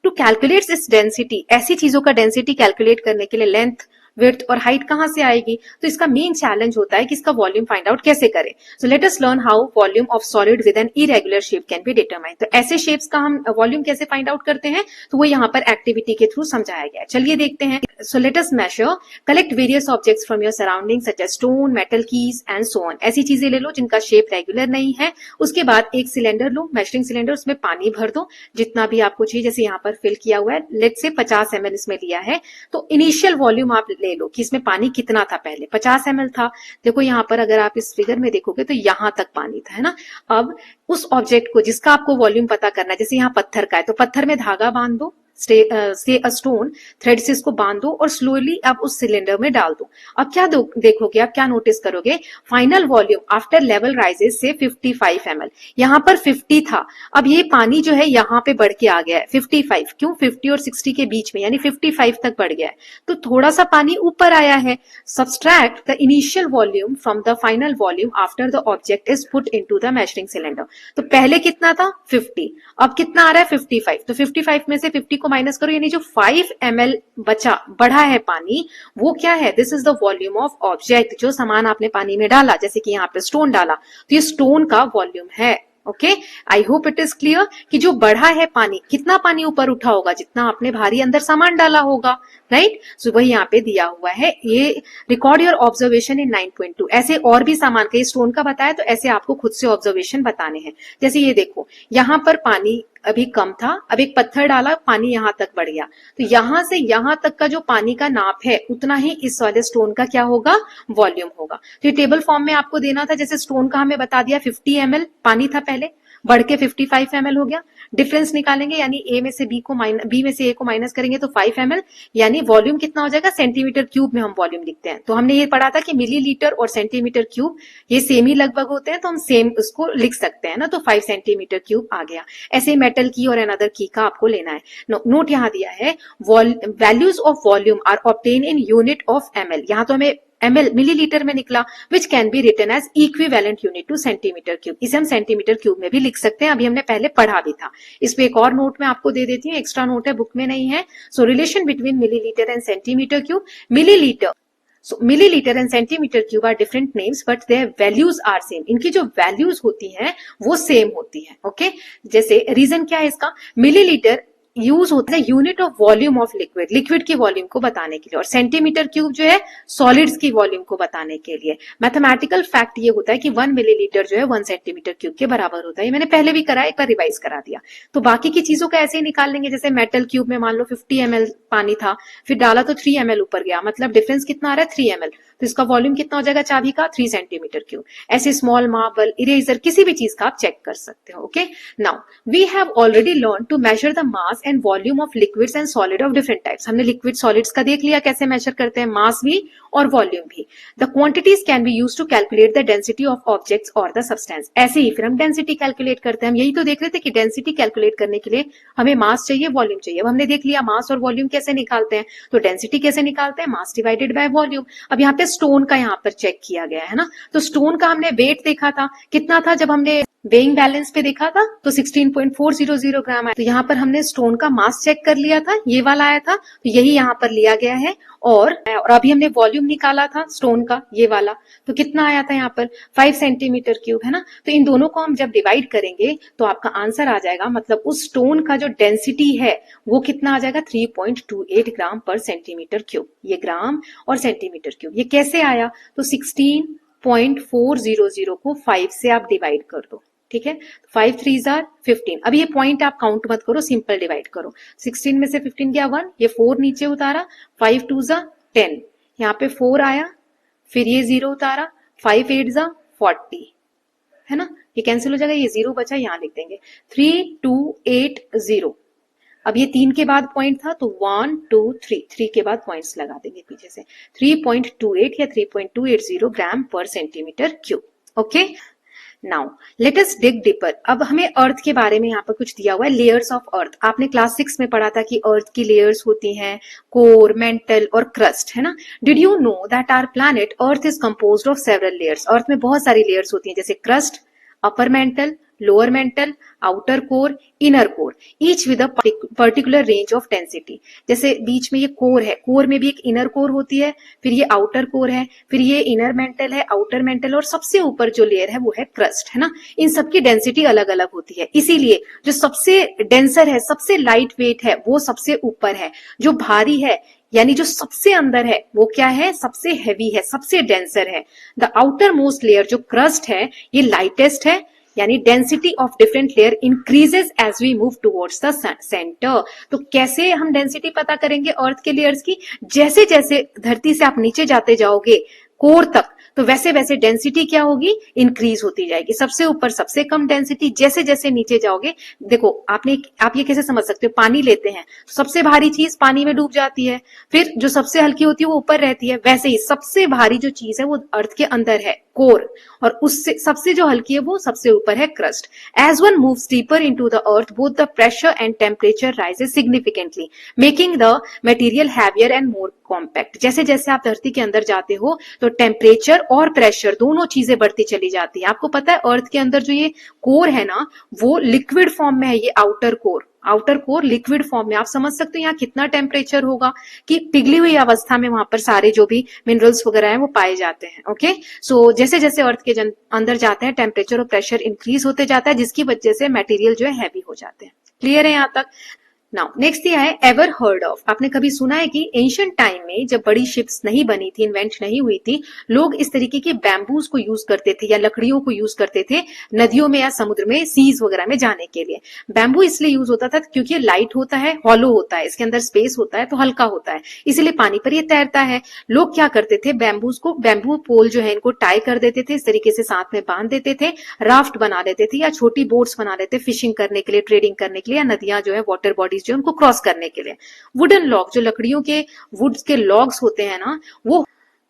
टू कैलकुलेट इस डेंसिटी, ऐसी चीजों का डेंसिटी कैलकुलेट करने के लिए लेंथ, विड्थ और हाइट कहां से आएगी? तो इसका मेन चैलेंज होता है कि इसका वॉल्यूम फाइंड आउट कैसे करें। So let us learn how volume of solid with an irregular shape can be determined. तो ऐसे शेप्स का हम वॉल्यूम कैसे फाइंड आउट करते हैं, तो वो यहाँ पर एक्टिविटी के थ्रू समझाया गया है। चलिए देखते हैं। So let us measure, collect various objects from your surrounding such as stone, metal, keys and so on. ऐसी चीजें ले लो जिनका शेप रेगुलर नहीं है। उसके बाद एक सिलेंडर लो, मेजरिंग सिलेंडर, उसमें पानी भर दो जितना भी आपको चाहिए, जैसे यहाँ पर फिल किया हुआ है, लेट्स से 50 ml इसमें लिया है। तो इनिशियल वॉल्यूम आप ले लो कि इसमें पानी कितना था, पहले 50 ml था। देखो यहाँ पर अगर आप इस फिगर में देखोगे तो यहाँ तक पानी था, है ना। अब उस ऑब्जेक्ट को जिसका आपको वॉल्यूम पता करना है, जैसे यहाँ पत्थर का है तो पत्थर में धागा बांध दो, से अ स्टोन, थ्रेड से इसको बांध दो और स्लोली आप उस सिलेंडर में डाल दो। अब क्या देखोगे, आप क्या नोटिस करोगे, final volume after level rises से 55 ml। यहाँ पर 50 था, अब ये पानी जो है यहाँ पे बढ़ के आ गया है 55। क्यों? 50 और 60 के बीच में, यानी 55 तक बढ़ गया है, तो थोड़ा सा पानी ऊपर आया है। Subtract the initial volume from the final volume after the object is put into the measuring cylinder. तो पहले कितना था? 50, अब कितना आ रहा है? 55। तो 55 में से 50 को माइनस करो, यानी जो 5 ml बचा बढ़ा है पानी, वो क्या है? This is the volume of object. जो सामान आपने पानी में डाला, जैसे कि यहाँ पे स्टोन डाला, तो ये स्टोन का वॉल्यूम है। Okay, I hope it is clear कि जो बढ़ा है पानी, कितना पानी ऊपर उठा होगा? जितना आपने भारी अंदर सामान डाला होगा, राइट। सो वही यहाँ पे दिया हुआ है। ये रिकॉर्ड योर ऑब्जर्वेशन इन 9.2। ऐसे और भी सामान का, ये स्टोन का बताया, तो ऐसे आपको खुद से ऑब्जर्वेशन बताने हैं। जैसे ये देखो, यहाँ पर पानी अभी कम था, अब एक पत्थर डाला, पानी यहाँ तक बढ़ गया, तो यहां से यहां तक का जो पानी का नाप है, उतना ही इस वाले स्टोन का क्या होगा? वॉल्यूम होगा। तो ये टेबल फॉर्म में आपको देना था। जैसे स्टोन का हमें बता दिया 50 ml पानी था पहले, बढ़ के 55 ml हो गया। डिफरेंस निकालेंगे, यानी बी में से ए को माइनस करेंगे तो 5 ml, यानी वॉल्यूम कितना हो जाएगा? सेंटीमीटर क्यूब में हम वॉल्यूम लिखते हैं। तो हमने ये पढ़ा था कि मिलीलीटर और सेंटीमीटर क्यूब ये सेम ही लगभग होते हैं, तो हम सेम उसको लिख सकते हैं ना। तो 5 सेंटीमीटर क्यूब आ गया। ऐसे मेटल की और अनदर की का आपको लेना है। नोट यहाँ दिया है, values of volume are obtain in unit of ml। यहाँ तो हमें ml मिलीलीटर में निकला, which can be written as equivalent unit to centimetre cube. इसे हम सेंटीमीटर क्यूब में भी लिख सकते हैं, अभी हमने पहले पढ़ा भी था। इस पे एक और नोट में आपको दे देती हूँ, एक्स्ट्रा नोट है, बुक में नहीं है। So relation between millilitre and centimetre cube. Millilitre and centimetre cube are different names but their values are same. इनकी जो वैल्यूज होती हैं वो सेम होती है। ओके, जैसे रीजन क्या है इसका? मिलीलीटर यूज होता है unit of volume of liquid, liquid की वॉल्यूम को बताने के लिए, और सेंटीमीटर क्यूब जो है सॉलिड्स की वॉल्यूम को बताने के लिए। मैथमेटिकल फैक्ट ये होता है कि 1 मिलीलीटर जो है 1 सेंटीमीटर क्यूब के बराबर होता है। ये मैंने पहले भी करा, एक बार रिवाइज करा दिया। तो बाकी की चीजों का ऐसे ही निकाल लेंगे। जैसे मेटल क्यूब में मान लो 50 ml पानी था, फिर डाला तो 3 ml ऊपर गया, मतलब डिफरेंस कितना आ रहा है? 3 ml। तो इसका वॉल्यूम कितना हो जाएगा चाबी का? 3 सेंटीमीटर क्यूब। ऐसे स्मॉल मार्बल, इरेजर, किसी भी चीज का आप चेक कर सकते हो। Okay, now we have already learn to measure the mass and volume of liquids and solid of different types. हमने लिक्विड सॉलिड्स का देख लिया कैसे मेजर करते हैं, मास भी और वॉल्यूम भी। The quantities can be used to calculate the density of objects और द सब्सटेंस। ऐसे ही फिर हम डेंसिटी कैलकुलेट करते हैं। हम यही तो देख रहे थे कि डेंसिटी कैलकुलेट करने के लिए हमें मास चाहिए, वॉल्यूम चाहिए। अब हमने देख लिया मास और वॉल्यूम कैसे निकालते हैं, तो डेंसिटी कैसे निकालते हैं? मास डिवाइडेड बाय वॉल्यूम। अब यहाँ पे स्टोन का यहाँ पर चेक किया गया है ना, तो स्टोन का हमने वेट देखा था, कितना था जब हमने वेइंग बैलेंस पे देखा था तो 16.400 ग्राम आया। तो यहाँ पर हमने स्टोन का मास चेक कर लिया था, ये वाला आया था, तो यही यहाँ पर लिया गया है। और अभी हमने वॉल्यूम निकाला था स्टोन का, ये वाला, तो कितना आया था यहाँ पर 5 सेंटीमीटर क्यूब, है ना। तो इन दोनों को हम जब डिवाइड करेंगे तो आपका आंसर आ जाएगा, मतलब उस स्टोन का जो डेंसिटी है वो कितना आ जाएगा 3.28 ग्राम पर सेंटीमीटर क्यूब। ये ग्राम और सेंटीमीटर क्यूब, ये कैसे आया, तो 16.400 को 5 से आप डिवाइड कर दो, ठीक है। 5 3 जार 15। अब ये पॉइंट आप काउंट मत करो, सिंपल डिवाइड करो। 16 में से 15 गया 1, ये 4 नीचे उतारा, 5 2 जा 10, यहाँ पे 4 आया, फिर ये 0 उतारा, 5 8 जा 40, है ना। ये कैंसिल हो जाएगा, ये 0 बचा, यहाँ लिख देंगे 3280। अब ये 3 के बाद पॉइंट था तो 1 2 3, 3 के बाद पॉइंट्स लगा देंगे पीछे से, 3.28 या 3.280 ग्राम पर centimetre cube. Okay, now let us डिग डीपर। अब हमें अर्थ के बारे में यहाँ पर कुछ दिया हुआ है, लेयर्स ऑफ अर्थ। आपने क्लास 6 में पढ़ा था कि अर्थ की लेयर्स होती हैं, कोर, मेंटल और क्रस्ट, है ना। Did you know that our planet Earth is composed of several layers. Earth में बहुत सारी लेयर्स होती हैं, जैसे crust, upper mantle, lower mantle, outer core, inner core, each with a particular range of density. जैसे बीच में ये कोर है, कोर में भी एक इनर कोर होती है, फिर ये आउटर कोर है, फिर ये इनर मेंटल है, आउटर मेंटल, और सबसे ऊपर जो लेयर है वो है क्रस्ट, है ना। इन सबकी डेंसिटी अलग अलग होती है, इसीलिए जो सबसे डेंसर है, सबसे लाइट वेट है, वो सबसे ऊपर है। जो भारी है, यानी जो सबसे अंदर है, वो क्या है, सबसे हैवी है, सबसे डेंसर है। द आउटर मोस्ट लेयर जो क्रस्ट है, ये लाइटेस्ट है, यानी density of different layer increases as we move towards the centre. तो कैसे हम डेंसिटी पता करेंगे अर्थ के लेयर्स की, जैसे जैसे धरती से आप नीचे जाते जाओगे कोर तक, तो वैसे वैसे डेंसिटी क्या होगी, इंक्रीज होती जाएगी। सबसे ऊपर सबसे कम डेंसिटी, जैसे जैसे नीचे जाओगे, देखो आप ये कैसे समझ सकते हो, पानी लेते हैं तो सबसे भारी चीज पानी में डूब जाती है, फिर जो सबसे हल्की होती है वो ऊपर रहती है, वैसे ही सबसे भारी जो चीज है वो अर्थ के अंदर है, कोर, और उससे सबसे जो हल्की है वो सबसे ऊपर है, crust. As one moves deeper into the earth, both the pressure and temperature rises significantly, making the material heavier and more compact. जैसे जैसे आप धरती के अंदर जाते हो तो टेम्परेचर और प्रेशर दोनों चीजें बढ़ती चली जाती है। आपको पता है अर्थ के अंदर जो ये कोर है ना, वो लिक्विड फॉर्म में है, ये outer core, outer core liquid form में। आप समझ सकते हो यहाँ कितना टेम्परेचर होगा, कि पिघली हुई अवस्था में वहां पर सारे जो भी मिनरल्स वगैरह हैं वो पाए जाते हैं। ओके, सो जैसे जैसे अर्थ के अंदर जाते हैं टेम्परेचर और प्रेशर इंक्रीज होते जाता है, जिसकी वजह से मटेरियल जो है हैवी हो जाते हैं। क्लियर है यहाँ तक। नाउ नेक्स्ट दिया है एवर हर्ड ऑफ। आपने कभी सुना है कि एंशिएंट टाइम में जब बड़ी शिप्स नहीं बनी थी, इन्वेंट नहीं हुई थी, लोग इस तरीके के बैम्बूज को यूज करते थे या लकड़ियों को यूज करते थे नदियों में या समुद्र में, सीज वगैरह में जाने के लिए। बैम्बू इसलिए यूज होता था क्योंकि ये लाइट होता है, हॉलो होता है, इसके अंदर स्पेस होता है, तो हल्का होता है, इसीलिए पानी पर ये तैरता है। लोग क्या करते थे, बैम्बूज को, बैम्बू पोल जो है इनको टाई कर देते थे, इस तरीके से साथ में बांध देते थे, राफ्ट बना लेते थे या छोटी बोट्स बना लेते, फिशिंग करने के लिए, ट्रेडिंग करने के लिए, या नदियां जो है, वाटर बॉडीज जो उनको क्रॉस करने के लिए। वुडन लॉग, जो लकड़ियों के वुड्स के लॉग्स होते हैं ना, वो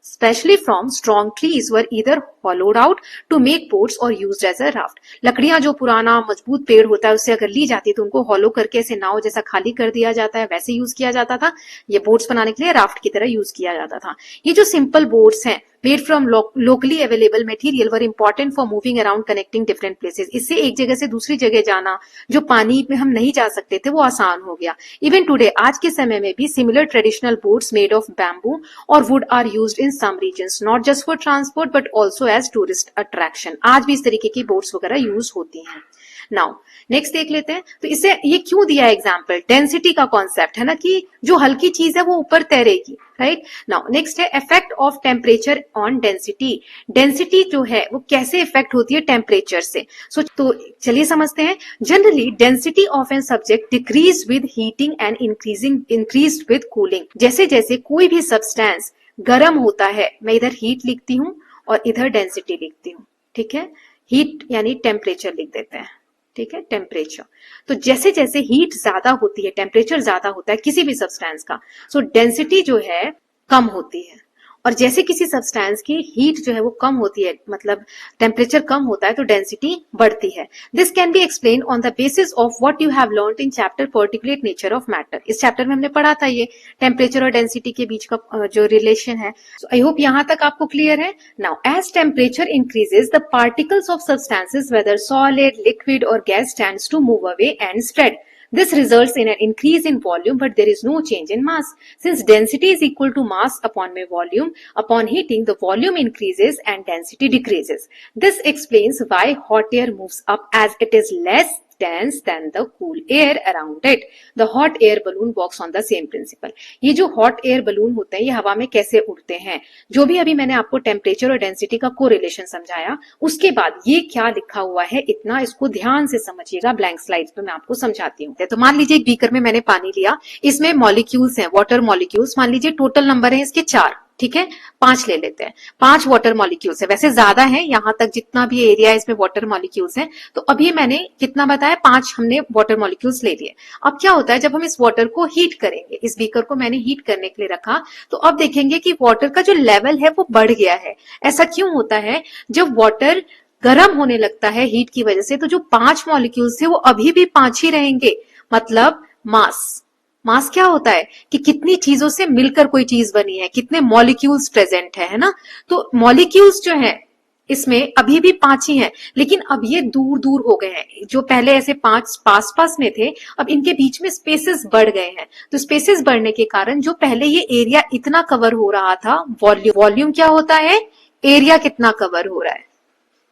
specially from strong trees were either hollowed out to make boats or used as a raft। लकड़ियां जो पुराना मजबूत पेड़ होता है उससे अगर ली जाती है तो उनको हॉलो करके ऐसे नाव जैसा खाली कर दिया जाता है, वैसे यूज किया जाता था। ये बोट्स बनाने के लिए राफ्ट की तरह यूज किया जाता था। ये जो सिंपल बोट्स हैं made from locally available material were important for moving around connecting different places। इससे एक जगह से दूसरी जगह जाना जो पानी में हम नहीं जा सकते थे वो आसान हो गया। इवन टुडे, आज के समय में भी similar traditional boats made of bamboo और wood are used in some regions, not just for transport but also as tourist attraction. आज भी इस तरीके की बोट्स वगैरह यूज होती हैं। नाउ नेक्स्ट देख लेते हैं, तो इसे ये क्यों दिया एग्जाम्पल, डेंसिटी का कॉन्सेप्ट है ना, कि जो हल्की चीज है वो ऊपर तैरेगी, राइट। नाउ नेक्स्ट है effect of temperature on density. Density जो है वो कैसे इफेक्ट होती है टेम्परेचर से। तो चलिए समझते हैं। Generally density of an subject decrease with heating and increase with cooling. जैसे जैसे कोई भी सब्सटेंस गर्म होता है, मैं इधर हीट लिखती हूँ और इधर डेंसिटी लिखती हूँ, ठीक है। हीट यानी टेम्परेचर लिख देते हैं, ठीक है, टेम्परेचर। तो जैसे जैसे हीट ज्यादा होती है, टेम्परेचर ज्यादा होता है किसी भी सब्सटेंस का, सो डेंसिटी जो है कम होती है। और जैसे किसी सब्सटेंस की हीट जो है वो कम होती है, मतलब टेम्परेचर कम होता है, तो डेंसिटी बढ़ती है। This can be explain on the basis of what you have learned in chapter particulate nature of matter. इस चैप्टर में हमने पढ़ा था ये टेम्परेचर और डेंसिटी के बीच का जो रिलेशन है। आई होप यहां तक आपको क्लियर है। Now as temperature increases the particles of substances whether solid, liquid और gas tends to move away and spread. This results in an increase in volume, but there is no change in mass. Since density is equal to mass upon volume, upon heating, the volume increases and density decreases. This explains why hot air moves up, as it is less dense than the cool air around it. The hot air balloon works on the same principle. ये जो hot air balloon होते हैं, ये हवा में कैसे उड़ते हैं, जो भी अभी मैंने आपको टेम्परेचर और डेंसिटी का कोरिलेशन समझाया, उसके बाद ये क्या लिखा हुआ है, इतना इसको ध्यान से समझिएगा। ब्लैंक स्लाइड्स पे मैं आपको समझाती हूँ। तो मान लीजिए एक बीकर में मैंने पानी लिया, इसमें मॉलिक्यूल्स हैं, वाटर मॉलिक्यूल्स। मान लीजिए टोटल नंबर है इसके 4, ठीक है, 5 ले लेते हैं। 5 वाटर मॉलिक्यूल्स है, वैसे ज्यादा है, यहां तक जितना भी एरिया है इसमें वाटर मॉलिक्यूल्स हैं। तो अभी मैंने कितना बताया, 5 हमने वाटर मॉलिक्यूल्स ले लिए। अब क्या होता है, जब हम इस वाटर को हीट करेंगे, इस बीकर को मैंने हीट करने के लिए रखा, तो अब देखेंगे कि वाटर का जो लेवल है वो बढ़ गया है। ऐसा क्यों होता है? जब वाटर गर्म होने लगता है हीट की वजह से, तो जो 5 मॉलिक्यूल्स थे वो अभी भी 5 ही रहेंगे। मतलब मास क्या होता है कि कितनी चीजों से मिलकर कोई चीज बनी है, कितने मॉलिक्यूल्स प्रेजेंट है ना। तो मॉलिक्यूल्स जो है इसमें अभी भी 5 ही हैं, लेकिन अब ये दूर दूर हो गए हैं। जो पहले ऐसे 5 पास पास में थे, अब इनके बीच में स्पेसेस बढ़ गए हैं। तो स्पेसेस बढ़ने के कारण जो पहले ये एरिया इतना कवर हो रहा था, वॉल्यूम क्या होता है, एरिया कितना कवर हो रहा है,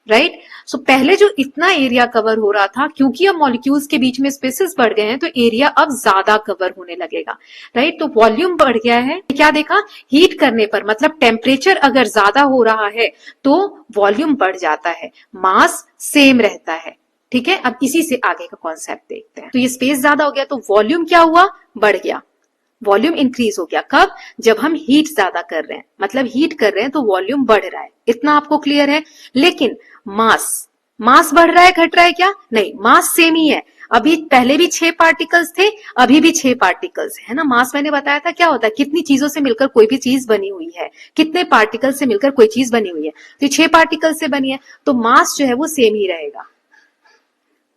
राइट। सो पहले जो इतना एरिया कवर हो रहा था, क्योंकि अब मॉलिक्यूल्स के बीच में स्पेसेस बढ़ गए हैं, तो एरिया अब ज्यादा कवर होने लगेगा, राइट। तो वॉल्यूम बढ़ गया है। क्या देखा, हीट करने पर, मतलब टेम्परेचर अगर ज्यादा हो रहा है तो वॉल्यूम बढ़ जाता है, मास सेम रहता है, ठीक है। अब इसी से आगे का कॉन्सेप्ट देखते हैं। तो ये स्पेस ज्यादा हो गया तो वॉल्यूम क्या हुआ, बढ़ गया, वॉल्यूम इंक्रीज हो गया। कब? जब हम हीट ज्यादा कर रहे हैं, मतलब हीट कर रहे हैं तो वॉल्यूम बढ़ रहा है। इतना आपको क्लियर है। लेकिन मास बढ़ रहा है, घट रहा है क्या? नहीं, मास सेम ही है। अभी पहले भी 6 पार्टिकल्स थे, अभी भी 6 पार्टिकल्स है ना। मास मैंने बताया था क्या होता है, कितनी चीजों से मिलकर कोई भी चीज बनी हुई है, कितने पार्टिकल से मिलकर कोई चीज बनी हुई है। तो 6 पार्टिकल से बनी है, तो मास जो है वो सेम ही रहेगा।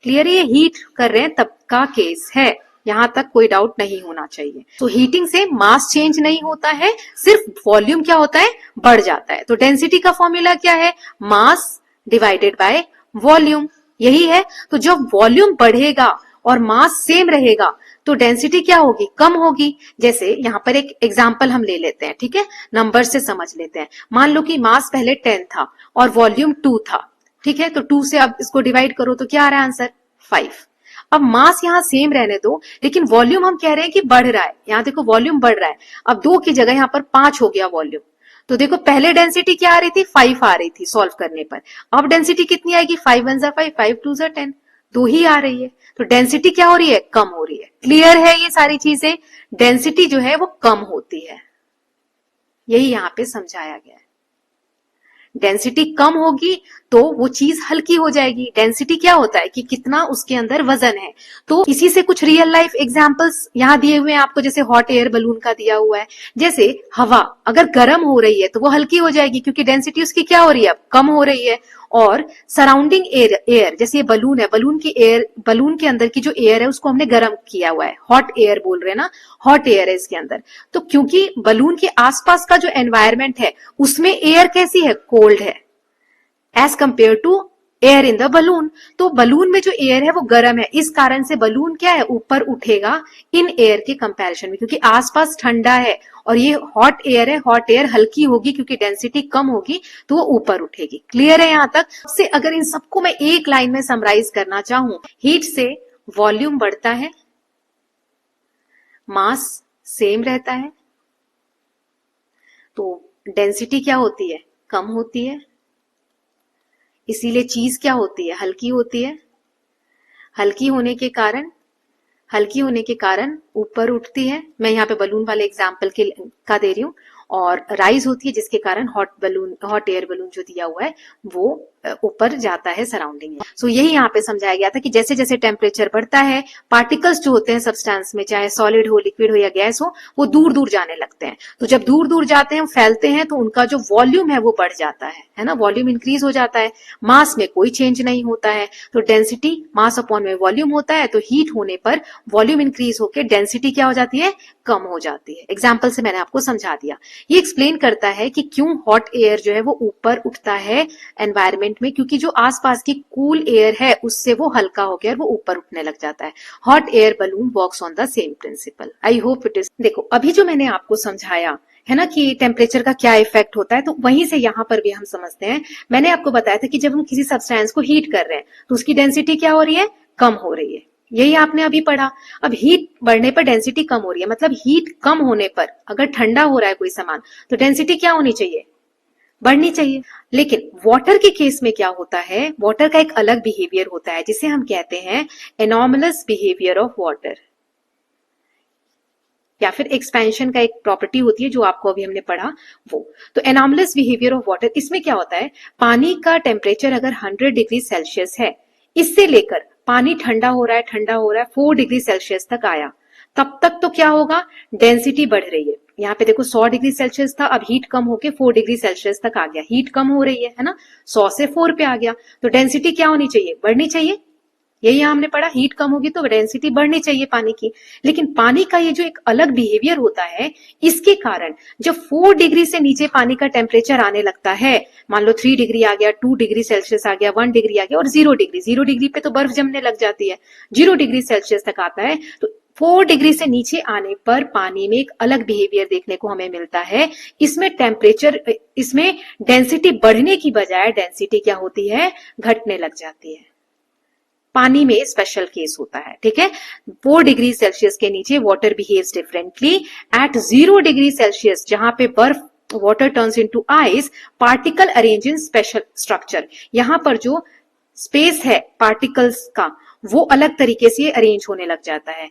क्लियर है? ये हीट कर रहे हैं तब का केस है, यहां तक कोई डाउट नहीं होना चाहिए। तो हीटिंग से मास चेंज नहीं होता है, सिर्फ वॉल्यूम क्या होता है, बढ़ जाता है। तो डेंसिटी का फॉर्मूला क्या है, मास डिवाइडेड बाय वॉल्यूम, यही है। तो जब वॉल्यूम बढ़ेगा और मास सेम रहेगा तो डेंसिटी क्या होगी, कम होगी। जैसे यहां पर एक एग्जांपल हम ले लेते हैं, ठीक है, नंबर से समझ लेते हैं। मान लो कि मास पहले 10 था और वॉल्यूम 2 था, ठीक है। तो 2 से अब इसको डिवाइड करो तो क्या आ रहा है आंसर, 5। अब मास यहां सेम रहने दो, लेकिन वॉल्यूम हम कह रहे हैं कि बढ़ रहा है। यहां देखो वॉल्यूम बढ़ रहा है, अब 2 की जगह यहां पर 5 हो गया वॉल्यूम। तो देखो पहले डेंसिटी क्या आ रही थी, 5 आ रही थी सॉल्व करने पर। अब डेंसिटी कितनी आएगी, 5 1 जा 5, 5 2 जा 10, 2 ही आ रही है। तो डेंसिटी क्या हो रही है, कम हो रही है। क्लियर है ये सारी चीजें? डेंसिटी जो है वो कम होती है, यही यहां पे समझाया गया है। डेंसिटी कम होगी तो वो चीज हल्की हो जाएगी। डेंसिटी क्या होता है कि कितना उसके अंदर वजन है। तो इसी से कुछ रियल लाइफ एग्जांपल्स यहाँ दिए हुए हैं आपको, जैसे हॉट एयर बलून का दिया हुआ है। जैसे हवा अगर गर्म हो रही है तो वो हल्की हो जाएगी, क्योंकि डेंसिटी उसकी क्या हो रही है, कम हो रही है। और सराउंडिंग एयर जैसे ये बलून है, बलून के अंदर की जो एयर है उसको हमने गर्म किया हुआ है, हॉट एयर बोल रहे हैं ना, हॉट एयर है इसके अंदर। तो क्योंकि बलून के आसपास का जो एनवायरमेंट है उसमें एयर कैसी है, कोल्ड है, as compare to air in the balloon. तो बलून में जो एयर है वो गर्म है, इस कारण से बलून क्या है, ऊपर उठेगा इन एयर के कंपैरिजन में, क्योंकि आसपास ठंडा है और ये हॉट एयर है। हॉट एयर हल्की होगी क्योंकि डेंसिटी कम होगी, तो वो ऊपर उठेगी। क्लियर है यहां तक? से अगर इन सबको मैं एक लाइन में समराइज करना चाहूं, हीट से वॉल्यूम बढ़ता है, मास सेम रहता है, तो डेंसिटी क्या होती है, कम होती है, इसीलिए चीज क्या होती है, हल्की होती है। हल्की होने के कारण ऊपर उठती है। मैं यहाँ पे बलून वाले एग्जाम्पल का दे रही हूँ। और राइज होती है, जिसके कारण हॉट एयर बलून जो दिया हुआ है वो ऊपर जाता है सराउंडिंग में। सो यही यहाँ पे समझाया गया था कि जैसे जैसे टेम्परेचर बढ़ता है, पार्टिकल्स जो होते हैं सब्सटेंस में, चाहे सॉलिड हो, लिक्विड हो या गैस हो, वो दूर दूर जाने लगते हैं। तो जब दूर दूर जाते हैं, फैलते हैं, तो उनका जो वॉल्यूम है वो बढ़ जाता है ना, वॉल्यूम इंक्रीज हो जाता है। मास में कोई चेंज नहीं होता है, तो डेंसिटी मास अपॉन में वॉल्यूम होता है, तो हीट होने पर वॉल्यूम इंक्रीज होकर डेंसिटी क्या हो जाती है, कम हो जाती है। एग्जाम्पल से मैंने आपको समझा दिया। ये एक्सप्लेन करता है कि क्यों हॉट एयर जो है वो ऊपर उठता है एनवायरमेंट में, क्योंकि जो आसपास की कूल एयर है उससे वो हल्का हो गया और वो ऊपर उठने लग जाता है। Hot air balloon works on the same principle. I hope it is. देखो, अभी जो मैंने आपको समझाया है ना कि टेम्परेचर का क्या इफेक्ट होता है, तो वहीं से यहाँ पर भी हम समझते हैं। मैंने आपको बताया था कि जब हम किसी सब्सटेंस को हीट कर रहे हैं तो उसकी डेंसिटी क्या हो रही है, कम हो रही है। यही आपने अभी पढ़ा। अब हीट बढ़ने पर डेंसिटी कम हो रही है, मतलब हीट कम होने पर अगर ठंडा हो रहा है कोई सामान तो डेंसिटी क्या होनी चाहिए, बढ़नी चाहिए। लेकिन वाटर के केस में क्या होता है, वाटर का एक अलग बिहेवियर होता है जिसे हम कहते हैं एनॉमलस बिहेवियर ऑफ वाटर, या फिर एक्सपेंशन का एक प्रॉपर्टी होती है जो आपको अभी हमने पढ़ा वो। तो एनॉमलस बिहेवियर ऑफ वाटर, इसमें क्या होता है, पानी का टेम्परेचर अगर 100 डिग्री सेल्सियस है, इससे लेकर पानी ठंडा हो रहा है, ठंडा हो रहा है, 4 डिग्री सेल्सियस तक आया, तब तक तो क्या होगा, डेंसिटी बढ़ रही है। यहाँ पे देखो 100 डिग्री सेल्सियस था, अब हीट कम होके 4 डिग्री सेल्सियस तक आ गया, हीट कम हो रही है ना, 100 से 4 पे आ गया, तो डेंसिटी क्या होनी चाहिए, बढ़नी चाहिए। यही यहाँ हमने पढ़ा, हीट कम होगी तो डेंसिटी बढ़नी चाहिए पानी की। लेकिन पानी का ये जो एक अलग बिहेवियर होता है, इसके कारण जब 4 डिग्री से नीचे पानी का टेम्परेचर आने लगता है, मान लो 3 डिग्री आ गया, 2 डिग्री सेल्सियस आ गया, 1 डिग्री आ गया और 0 डिग्री पे तो बर्फ जमने लग जाती है, 0 डिग्री सेल्सियस तक आता है, तो 4 डिग्री से नीचे आने पर पानी में एक अलग बिहेवियर देखने को हमें मिलता है। इसमें डेंसिटी बढ़ने की बजाय डेंसिटी क्या होती है, घटने लग जाती है। पानी में स्पेशल केस होता है, ठीक है। 4 डिग्री सेल्सियस के नीचे water behaves differently. At 0 degree Celsius, जहां पे बर्फ water turns into ice, particle arrange in special structure. यहां पर जो स्पेस है पार्टिकल्स का, वो अलग तरीके से अरेंज होने लग जाता है।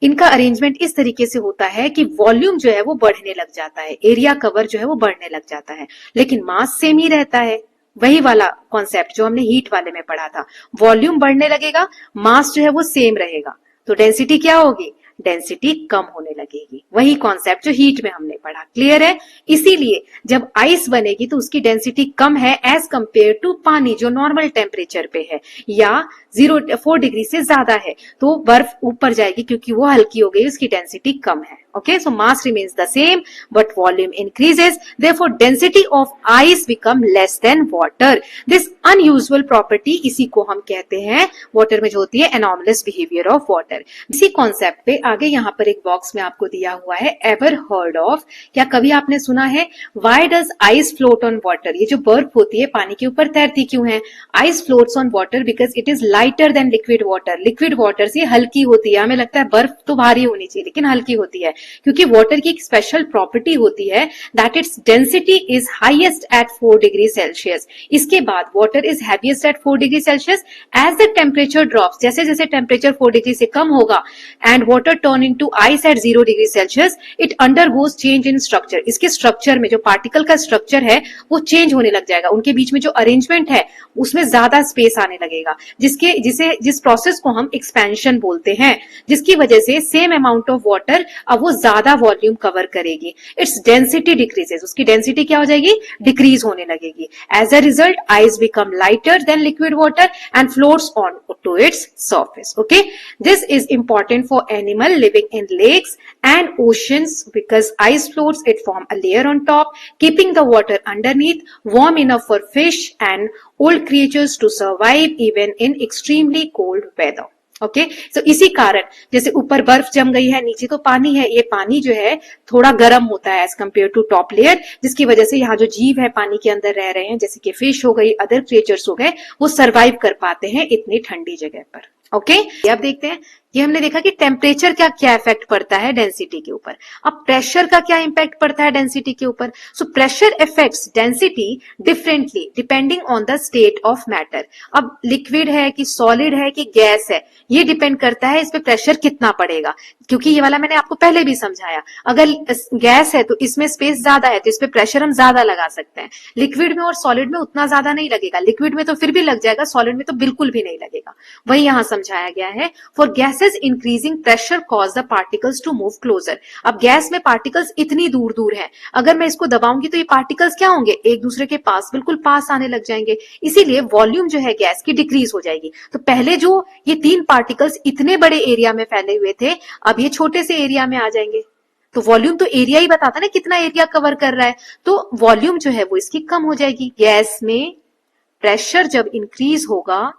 इनका अरेंजमेंट इस तरीके से होता है कि वॉल्यूम जो है वो बढ़ने लग जाता है, एरिया कवर जो है वो बढ़ने लग जाता है, लेकिन मास सेम ही रहता है। वही वाला कॉन्सेप्ट जो हमने हीट वाले में पढ़ा था, वॉल्यूम बढ़ने लगेगा, मास जो है वो सेम रहेगा, तो डेंसिटी क्या होगी, डेंसिटी कम होने लगेगी। वही कॉन्सेप्ट जो हीट में हमने पढ़ा, क्लियर है। इसीलिए जब आइस बनेगी तो उसकी डेंसिटी कम है एज कंपेयर टू पानी जो नॉर्मल टेम्परेचर पे है, या 4 डिग्री से ज्यादा है तो बर्फ ऊपर जाएगी क्योंकि वो हल्की हो गई, उसकी डेंसिटी कम है। Okay, so mass remains the same, but volume increases. Therefore, density of ice become less than water. This unusual property, इसी को हम कहते हैं water में जो होती है anomalous behavior of water. इसी concept पे आगे यहाँ पर एक बॉक्स में आपको दिया हुआ है ever heard of, क्या कभी आपने सुना है why does ice float on water? ये जो बर्फ होती है पानी के ऊपर तैरती क्यों है? Ice floats on water because it is lighter than liquid water. Liquid water से हल्की होती है। हमें लगता है बर्फ तो भारी होनी चाहिए लेकिन हल्की होती है, क्योंकि वाटर की एक स्पेशल प्रॉपर्टी होती है that its density is highest at 4 degree Celsius. इसके बाद water is heaviest at 4 degree Celsius. As the temperature drops, जैसे जैसे टेम्परेचर 4 डिग्री से कम होगा and water turn into ice at 0 degree Celsius, it undergoes change in structure. इसके structure में जो पार्टिकल का स्ट्रक्चर है वो चेंज होने लग जाएगा, उनके बीच में जो अरेंजमेंट है उसमें ज्यादा स्पेस आने लगेगा, जिस प्रोसेस को हम एक्सपेंशन बोलते हैं, जिसकी वजह से सेम अमाउंट ऑफ वाटर अब वो ज्यादा वॉल्यूम कवर करेगी। इट्स डेंसिटी डिक्रीजेस, उसकी डेंसिटी क्या हो जाएगी, डिक्रीज होने लगेगी। As a result ice become lighter than liquid water and floats on to its surface. Okay, this is important for animal living in lakes and oceans because ice floats, it form a layer on top keeping the water underneath warm enough for fish and old creatures to survive even in extremely cold weather. Okay, सो इसी कारण जैसे ऊपर बर्फ जम गई है, नीचे तो पानी है, ये पानी जो है थोड़ा गर्म होता है as compare to top layer, जिसकी वजह से यहाँ जो जीव है पानी के अंदर रह रहे हैं, जैसे कि फिश हो गई, अदर क्रिएचर्स हो गए, वो सर्वाइव कर पाते हैं इतनी ठंडी जगह पर। ओके, अब देखते हैं ये हमने देखा कि टेम्परेचर का क्या इफेक्ट पड़ता है डेंसिटी के ऊपर। अब प्रेशर का क्या इम्पैक्ट पड़ता है डेंसिटी के ऊपर। So pressure effects density differently depending on the state of matter. अब लिक्विड है कि सॉलिड है कि गैस है, ये डिपेंड करता है इस पे प्रेशर कितना पड़ेगा, क्योंकि ये वाला मैंने आपको पहले भी समझाया। अगर गैस है तो इसमें स्पेस ज्यादा है तो इस पे प्रेशर हम ज्यादा लगा सकते हैं। लिक्विड में और सॉलिड में उतना ज्यादा नहीं लगेगा, लिक्विड में तो फिर भी लग जाएगा, सॉलिड में तो बिल्कुल भी नहीं लगेगा। वही यहां समझाया गया है। For gases increasing pressure cause the particles to move closer. अब गैस में पार्टिकल्स इतनी दूर दूर है, अगर मैं इसको दबाऊंगी तो ये पार्टिकल्स क्या होंगे, एक दूसरे के पास बिल्कुल पास आने लग जाएंगे, इसीलिए वॉल्यूम जो है गैस की डिक्रीज हो जाएगी। तो पहले जो ये 3 पार्टिकल्स इतने बड़े एरिया में फैले हुए थे, अब ये छोटे से एरिया में आ जाएंगे। तो वॉल्यूम तो एरिया ही बताता ना कितना एरिया कवर कर रहा है, तो वॉल्यूम जो है वो इसकी कम हो जाएगी। गैस में प्रेशर जब इंक्रीज होगा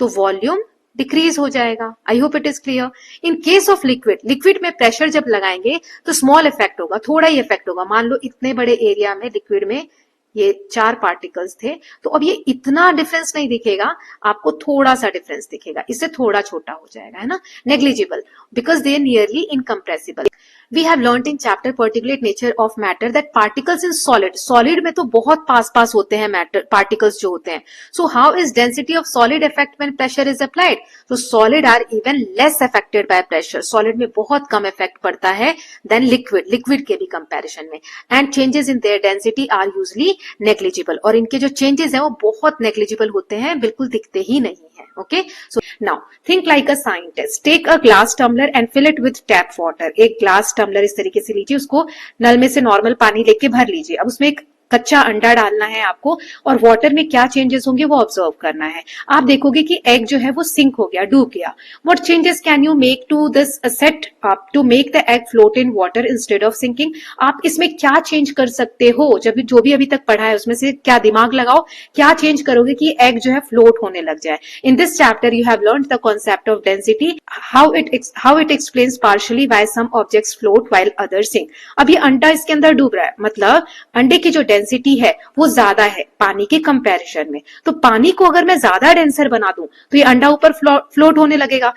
तो वॉल्यूम डिक्रीज हो जाएगा। आई hope it is clear. In case of liquid, liquid में प्रेशर जब लगाएंगे तो स्मॉल इफेक्ट होगा, थोड़ा ही इफेक्ट होगा। मान लो इतने बड़े एरिया में लिक्विड में ये 4 पार्टिकल्स थे, तो अब ये इतना डिफरेंस नहीं दिखेगा, आपको थोड़ा सा डिफरेंस दिखेगा, इससे थोड़ा छोटा हो जाएगा, है ना, negligible, because they are nearly incompressible. We have learnt in chapter particulate nature of matter that particles in solid में तो बहुत पास पास होते हैं मैटर particles जो होते हैं। So how is density of solid affect when pressure is applied? So solid are even less affected by pressure. Solid में बहुत कम effect पड़ता है than liquid के भी comparison में, and changes in their density are usually negligible, और इनके जो changes हैं वो बहुत negligible होते हैं, बिल्कुल दिखते ही नहीं है। Okay, so now think like a scientist. Take a glass tumbler and fill it with tap water. एक ग्लास टम्बलर इस तरीके से लीजिए, उसको नल में से नॉर्मल पानी लेके भर लीजिए। अब उसमें एक कच्चा अंडा डालना है आपको, और वाटर में क्या चेंजेस होंगे वो ऑब्जर्व करना है। आप देखोगे कि एग जो है वो सिंक हो गया, डूब गया। What changes can you make to this set up to make the egg float in water instead of sinking? आप इसमें क्या चेंज कर सकते हो, जब जो भी अभी तक पढ़ा है उसमें से क्या दिमाग लगाओ, क्या चेंज करोगे कि एग जो है फ्लोट होने लग जाए। In this chapter you have learned the concept of density, how it explains partially why some objects float while others sink. अब ये अंडा इसके अंदर डूब रहा है, मतलब अंडे की जो डेंसिटी है वो ज्यादा है पानी के कंपैरिजन में। तो पानी को अगर मैं ज्यादा डेंसर बना दूं तो ये अंडा ऊपर फ्लोट होने लगेगा।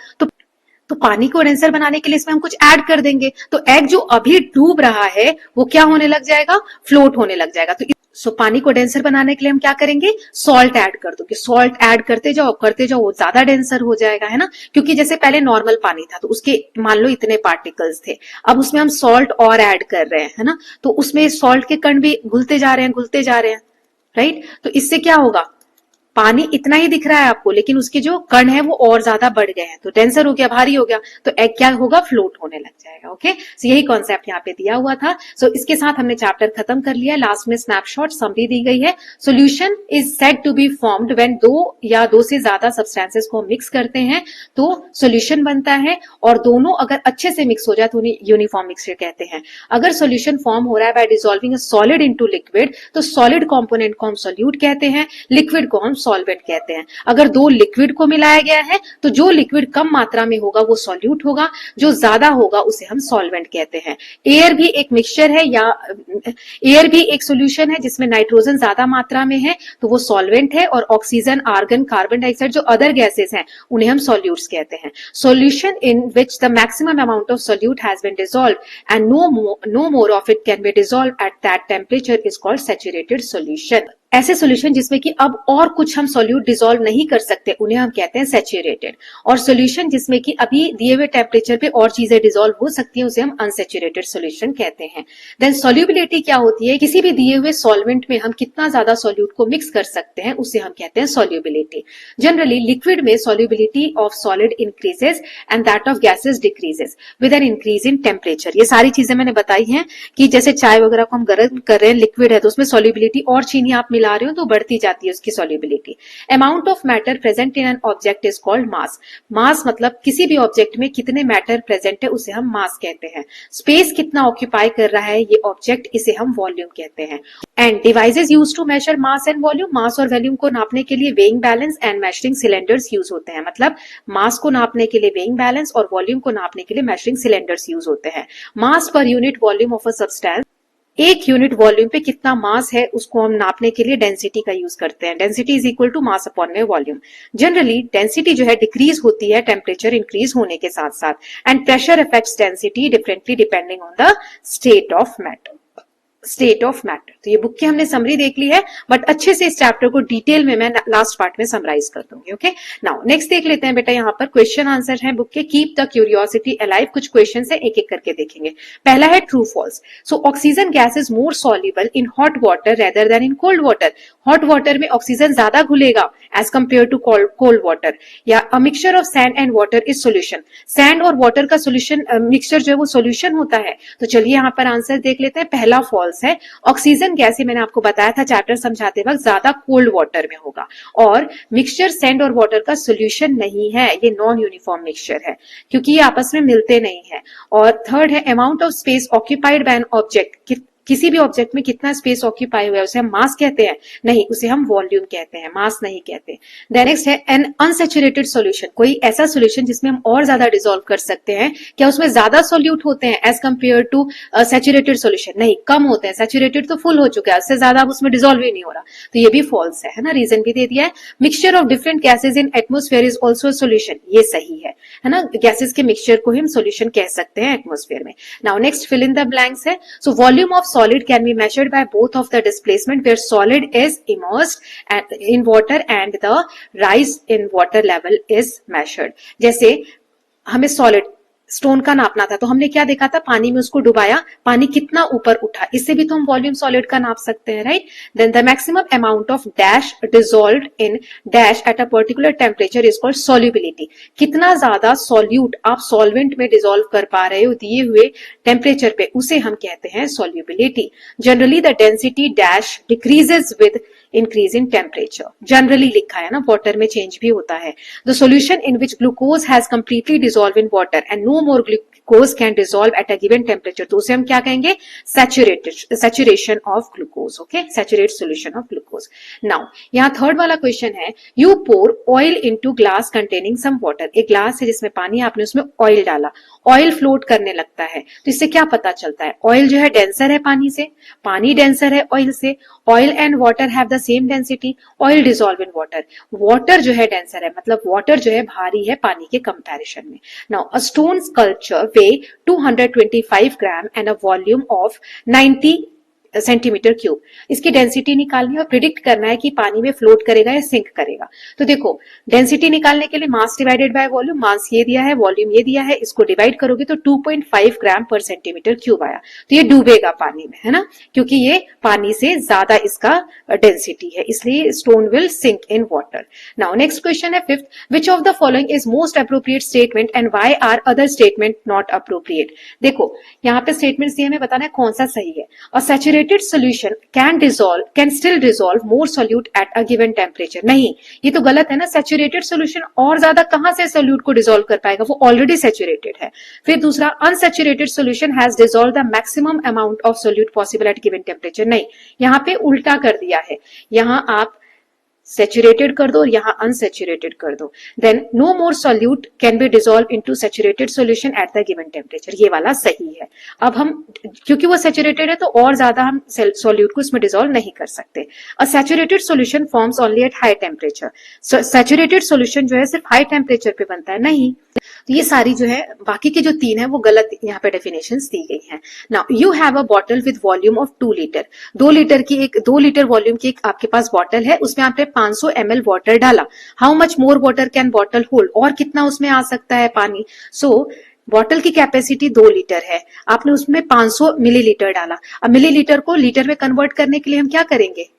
तो पानी को डेंसर बनाने के लिए इसमें हम कुछ ऐड कर देंगे, तो एग जो अभी डूब रहा है वो क्या होने लग जाएगा, फ्लोट होने लग जाएगा। तो पानी को डेंसर बनाने के लिए हम क्या करेंगे, सॉल्ट ऐड कर दो, कि सॉल्ट ऐड करते जाओ वो ज्यादा डेंसर हो जाएगा, है ना। क्योंकि जैसे पहले नॉर्मल पानी था तो उसके मान लो इतने पार्टिकल्स थे, अब उसमें हम सॉल्ट और ऐड कर रहे हैं, है ना, तो उसमें सॉल्ट के कण भी घुलते जा रहे हैं, राइट। तो इससे क्या होगा, पानी इतना ही दिख रहा है आपको, लेकिन उसके जो कण है वो और ज्यादा बढ़ गए हैं, तो डेंसर हो गया, भारी हो गया, तो एग क्या होगा, फ्लोट होने लग जाएगा। ओके, सो यही कॉन्सेप्ट यहाँ पे दिया हुआ था। सो इसके साथ हमने चैप्टर खत्म कर लिया। लास्ट में स्नैपशॉट समरी दी गई है। Solution is said to be formed when 2 या 2 से ज्यादा सब्सटेंसेस को मिक्स करते हैं तो सोल्यूशन बनता है, और दोनों अगर अच्छे से मिक्स हो जाए तो उन्हें यूनिफॉर्म मिक्सचर कहते हैं। अगर सोल्यूशन फॉर्म हो रहा है bye dissolving a solid into liquid, तो सॉलिड कंपोनेंट को हम सोल्यूट कहते हैं, लिक्विड को हम सॉल्वेंट कहते हैं। अगर 2 लिक्विड को मिलाया गया है तो जो लिक्विड कम मात्रा में होगा वो सॉल्यूट होगा, जो ज्यादा होगा उसे हम सॉल्वेंट कहते हैं। एयर भी एक मिक्सचर है, या एयर भी एक सॉल्यूशन है जिसमें नाइट्रोजन ज्यादा मात्रा में है तो वो सॉल्वेंट है, और ऑक्सीजन, आर्गन, कार्बन डाइऑक्साइड जो अदर गैसेस हैं उन्हें हम सॉल्यूट्स कहते हैं। Solution in which the maximum amount of solute has been dissolved and no more of it can be dissolved at that temperature is called saturated solution. ऐसे solution जिसमें कि अब और कुछ हम सॉल्यूट डिसॉल्व नहीं कर सकते उन्हें हम कहते हैं सैचुरेटेड, और सॉल्यूशन जिसमें कि अभी दिए हुए टेम्परेचर पे और चीजें डिसॉल्व हो सकती हैं उसे हम अनसैचुरेटेड सॉल्यूशन कहते हैं। देन सॉल्युबिलिटी क्या होती है, किसी भी दिए हुए सॉल्वेंट में हम कितना ज्यादा सॉल्यूट को मिक्स कर सकते हैं उसे हम कहते हैं सॉल्युबिलिटी। जनरली लिक्विड में solubility of solid increases and that of gases decreases with an increase in temperature. ये सारी चीजें मैंने बताई हैं कि जैसे चाय वगैरह को हम गर्म कर रहे हैं, लिक्विड है तो उसमें सॉल्युबिलिटी और चीनी आप मिला रहे हो तो बढ़ती जाती है उसकी solubility. Amount of matter present in an object is called mass. Mass मतलब किसी भी ऑब्जेक्ट में कितने मैटर प्रेजेंट है उसे हम मास कहते हैं। स्पेस कितना ऑक्यूपाई कर रहा है ये ऑब्जेक्ट, इसे हम वॉल्यूम कहते हैं। And devices used to measure mass and volume, mass और वॉल्यूम को नापने के लिए weighing balance and measuring cylinders use होते हैं। मतलब मास को नापने के लिए वेइंग बैलेंस और वॉल्यूम को नापने के लिए मेजरिंग सिलेंडर्स यूज होते हैं। Mass per unit volume of a substance एक यूनिट वॉल्यूम पे कितना मास है उसको हम नापने के लिए डेंसिटी का यूज करते हैं। Density is equal to mass upon में वॉल्यूम। जनरली डेंसिटी जो है डिक्रीज होती है टेम्परेचर इंक्रीज होने के साथ साथ and pressure affects density differently depending on the state of matter. तो ये बुक की हमने समरी देख ली है, बट अच्छे से इस चैप्टर को डिटेल में मैं लास्ट पार्ट में समराइज कर दूंगी। ओके, नाउ नेक्स्ट देख लेते हैं बेटा, यहाँ पर क्वेश्चन आंसर है बुक के। कीप द क्यूरियोसिटी अलाइव, कुछ क्वेश्चन है एक एक करके देखेंगे। पहला है true false. So oxygen gas is more soluble in hot water rather than in cold water. Hot water में ऑक्सीजन ज्यादा घुलेगा as compare to cold water. या a mixture of sand and water is solution. Sand और water का solution mixture जो है वो solution होता है। तो चलिए यहाँ पर आंसर देख लेते हैं। पहला फॉल्स है, ऑक्सीजन गैस ही मैंने आपको बताया था चैप्टर समझाते वक्त ज्यादा कोल्ड वाटर में होगा, और मिक्सचर सैंड और वाटर का सोल्यूशन नहीं है, ये नॉन यूनिफॉर्म मिक्सचर है क्योंकि ये आपस में मिलते नहीं है। और थर्ड है, amount of space occupied by an object. किसी भी ऑब्जेक्ट में कितना स्पेस ऑक्यूपाई हुआ है उसे हम मास कहते हैं? नहीं, उसे हम वॉल्यूम कहते हैं, मास नहीं कहते। देन नेक्स्ट है एन अनसैचुरेटेड सॉल्यूशन। कोई ऐसा सॉल्यूशन जिसमें हम और ज्यादा डिसॉल्व कर सकते हैं, क्या उसमें ज्यादा सॉल्यूट होते हैं as compare to saturated solution? नहीं, कम होते हैं। सैचुरेटेड तो फुल हो चुका है, उससे ज्यादा अब उसमें डिसॉल्व ही नहीं हो रहा, तो ये भी फॉल्स है ना। रीजन भी दे दिया है। Mixture of different gases in atmosphere is also solution, ये सही है ना। गैसेज के मिक्सचर को हम सोल्यूशन कह सकते हैं एटमोस्फेयर में। Now next fill in the blanks है। So volume of solid can be measured by both of the displacement where solid is immersed in water and the rise in water level is measured. जैसे हमें solid stone का नापना था तो हमने क्या देखा था, पानी में उसको डुबाया, पानी कितना ऊपर उठा, इससे भी तो हम वॉल्यूम सॉलिड का नाप सकते हैं, right. Then the maximum amount of dash dissolved in dash at a particular temperature is called solubility. कितना ज्यादा सॉल्यूट आप सॉल्वेंट में डिसॉल्व कर पा रहे हो दिए हुए टेम्परेचर पे, उसे हम कहते हैं solubility. Generally the density dash decreases with increase in temperature. Generally लिखा है ना, वाटर में चेंज भी होता है। The solution in which glucose has completely dissolve in water and no more glucose can dissolve at a given temperature, तो उसे हम क्या कहेंगे, saturation of glucose. Okay, saturate solution of glucose. Now यहाँ थर्ड वाला क्वेश्चन है, you pour oil into glass containing some water. एक glass है जिसमें पानी, आपने उसमें ऑयल डाला, ऑयल फ्लोट करने लगता है, तो इससे क्या पता चलता है, ऑयल जो है डेंसर है पानी से, पानी डेंसर है ऑयल से। Oil and water have the same density, oil dissolve in water. Water जो है डेंसर है, मतलब वाटर जो है भारी है पानी के कंपैरिजन में। Now a stone sculpture way 225 gram and a volume of 90 centimetre cube. इसकी डेंसिटी निकालनी है और प्रिडिक्ट करना है कि पानी में फ्लोट करेगा या सिंक करेगा। तो देखो, डेंसिटी निकालने के लिए मास डिवाइडेड बाय वॉल्यूम, मास ये दिया है, वॉल्यूम ये दिया है, इसको डिवाइड करोगे तो 2.5 ग्राम पर सेंटीमीटर क्यूब आया। तो ये डूबेगा पानी में, है ना, क्योंकि ये पानी से ज्यादा इसका डेंसिटी है, इसलिए stone will sink in water. Now next question है fifth, which of the following is most appropriate statement and why are other statement not appropriate. देखो यहाँ पे स्टेटमेंट दिए, हमें बताना है कौन सा सही है। और saturated solution can still dissolve more solute at a given temperature। नहीं, ये तो गलत है ना, सैचुरेटेड सोल्यूशन और ज्यादा कहां से सोल्यूट को डिसॉल्व कर पाएगा, वो ऑलरेडी सैचुरेटेड है। फिर दूसरा, unsaturated solution has dissolve the maximum amount of solute possible at given temperature. नहीं, यहाँ पे उल्टा कर दिया है, यहाँ आप सैचुरेटेड कर दो और यहाँ अनसैचुरेटेड कर दो। Then no more solute can be dissolve into saturated solution at the given temperature, ये वाला सही है। अब हम, क्योंकि वो सैचुरेटेड है तो और ज्यादा हम सोल्यूट को इसमें डिसॉल्व नहीं कर सकते। अ saturated solution forms only at high temperature. Saturated solution जो है सिर्फ हाई टेम्परेचर पे बनता है, नहीं। तो ये सारी जो है बाकी की जो तीन है वो गलत यहाँ पे डेफिनेशंस दी गई हैं। Now you have a bottle with volume of 2 litre. 2 litre volume की एक आपके पास बॉटल है, उसमें आपने 500 ml वाटर डाला। How much more water can bottle hold, और कितना उसमें आ सकता है पानी। सो बॉटल की कैपेसिटी 2 लीटर है, आपने उसमें 500 मिलीलीटर डाला। अब मिलीलीटर को लीटर में कन्वर्ट करने के लिए हम क्या करेंगे,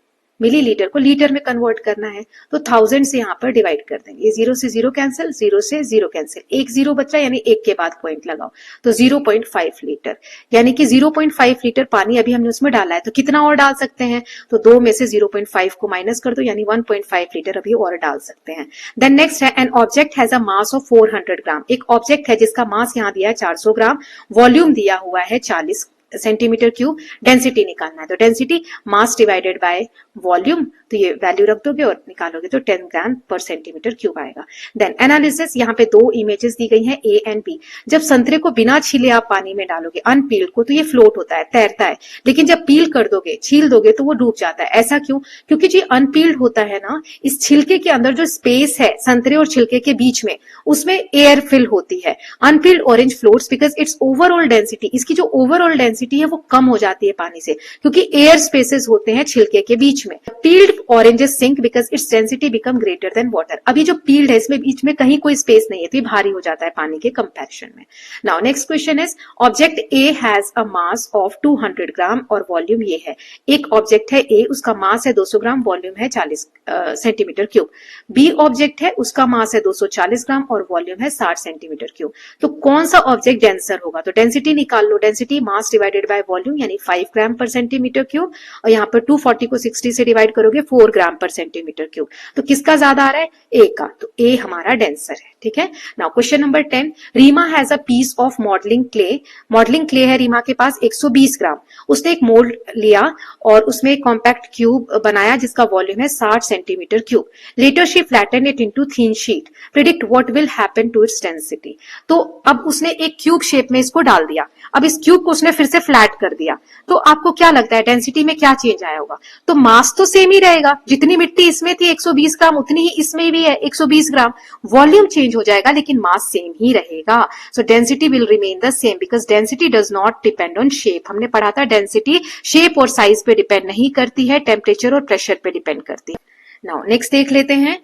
मिलीलीटर को लीटर में कन्वर्ट करना है तो 1000 से यहाँ पर डिवाइड कर देंगे। ये 0 से 0 कैंसिल, 0 से 0 कैंसिल, एक 0 बचा, यानी एक के बाद पॉइंट लगाओ, तो 0.5 लीटर, यानी कि 0.5 लीटर पानी अभी हमने उसमें डाला है, तो कितना और डाल सकते हैं, तो 2 में से 0.5 को माइनस कर दो, यानी 1.5 लीटर अभी और डाल सकते हैं। देन नेक्स्ट है, an object has a mass of 400 ग्राम। एक ऑब्जेक्ट है जिसका मास यहाँ दिया है 400 ग्राम, वॉल्यूम दिया हुआ है 40 सेंटीमीटर क्यूब, डेंसिटी निकालना है। तो density mass divided by volume, तो ये वैल्यू रख दोगे और निकालोगे तो 10 ग्राम पर सेंटीमीटर क्यूब आएगा। देन एनालिसिस, यहाँ पे दो इमेजेस दी गई हैं ए एंड बी। जब संतरे को बिना छीले आप पानी में डालोगे अनपील्ड को, तो ये फ्लोट होता है, तैरता है, लेकिन जब पील कर दोगे, छील दोगे, तो वो डूब जाता है। ऐसा क्यों? क्योंकि जो अनपील्ड होता है ना, इस छिलके के अंदर जो स्पेस है संतरे और छिलके के बीच में, उसमें एयर फिल होती है। Unpeeled orange floats because its overall density, इसकी जो ओवरऑल डेंसिटी है वो कम हो जाती है पानी से, क्योंकि एयर स्पेसेस होते हैं छिलके के बीच में। Peeled oranges sink because its density become greater than water. अभी जो पील्ड है इसमें बीच में कहीं कोई स्पेस नहीं है, तो ये भारी हो जाता है पानी के कंपैरिजन में। Now next question is, object A has a mass of 200 ग्राम और वॉल्यूम ये है। एक ऑब्जेक्ट है ए, उसका मास है 200 ग्राम, वॉल्यूम है 40 सेंटीमीटर क्यूब। बी ऑब्जेक्ट है, उसका मास है 240 ग्राम और वॉल्यूम है 60 सेंटीमीटर क्यूब। तो कौन सा ऑब्जेक्ट डेंसर होगा? तो डेंसिटी निकाल लो, density mass divided by volume यानी 5 ग्राम पर सेंटीमीटर क्यूब, और यहाँ पर 240 को 60 से डिवाइड करोगे 4 ग्राम पर सेंटीमीटर क्यूब। तो किसका ज्यादा आ रहा है? ए का, तो ए हमारा डेंसर है। ठीक है। Now question number 10, Reema has a piece of modelling clay. Modelling clay है रीमा के पास 120 ग्राम। उसने एक मोल्ड लिया और उसमें एक कॉम्पैक्ट क्यूब बनाया जिसका वॉल्यूम है 60 centimetre cube. Later she flatten it into thin sheet, predict what will happen to its density. तो अब उसने एक क्यूब शेप में इसको डाल दिया, अब इस क्यूब को उसने फिर से फ्लैट कर दिया, तो आपको क्या लगता है डेंसिटी में क्या चेंज आया होगा? तो मास तो सेम ही रहेगा, जितनी मिट्टी इसमें थी 120 ग्राम उतनी ही इसमें भी है 120 ग्राम। वॉल्यूम चेंज हो जाएगा लेकिन मास सेम ही रहेगा। सो density will remain the same because density does not depend on shape. हमने पढ़ा था डेंसिटी शेप और साइज पे डिपेंड नहीं करती है, टेम्परेचर और प्रेशर पे डिपेंड करती है। नाउ नेक्स्ट देख लेते हैं,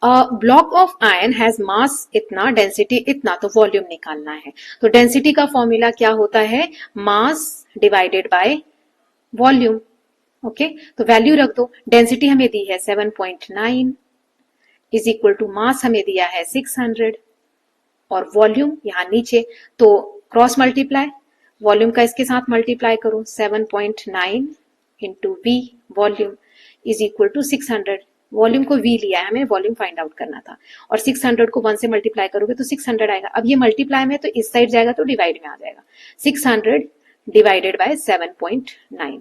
ब्लॉक ऑफ आयरन हैज मास इतना, डेंसिटी इतना, तो वॉल्यूम निकालना है। तो डेंसिटी का फॉर्मूला क्या होता है? मास डिवाइडेड बाय वॉल्यूम। ओके, तो वैल्यू रख दो। डेंसिटी हमें दी है 7.9 इज इक्वल टू मास हमें दिया है 600 और वॉल्यूम यहाँ नीचे, तो क्रॉस मल्टीप्लाई, वॉल्यूम का इसके साथ मल्टीप्लाई करो, 7.9 into V volume is equal to 600। Volume को v लिया है, हमें वॉल्यूम फाइंड आउट करना था, और 600 को 1 से मल्टीप्लाई करोगे तो 600 आएगा। अब ये मल्टीप्लाई में तो इस साइड जाएगा तो डिवाइड में आ जाएगा, 600 डिवाइडेड बाय 7.9।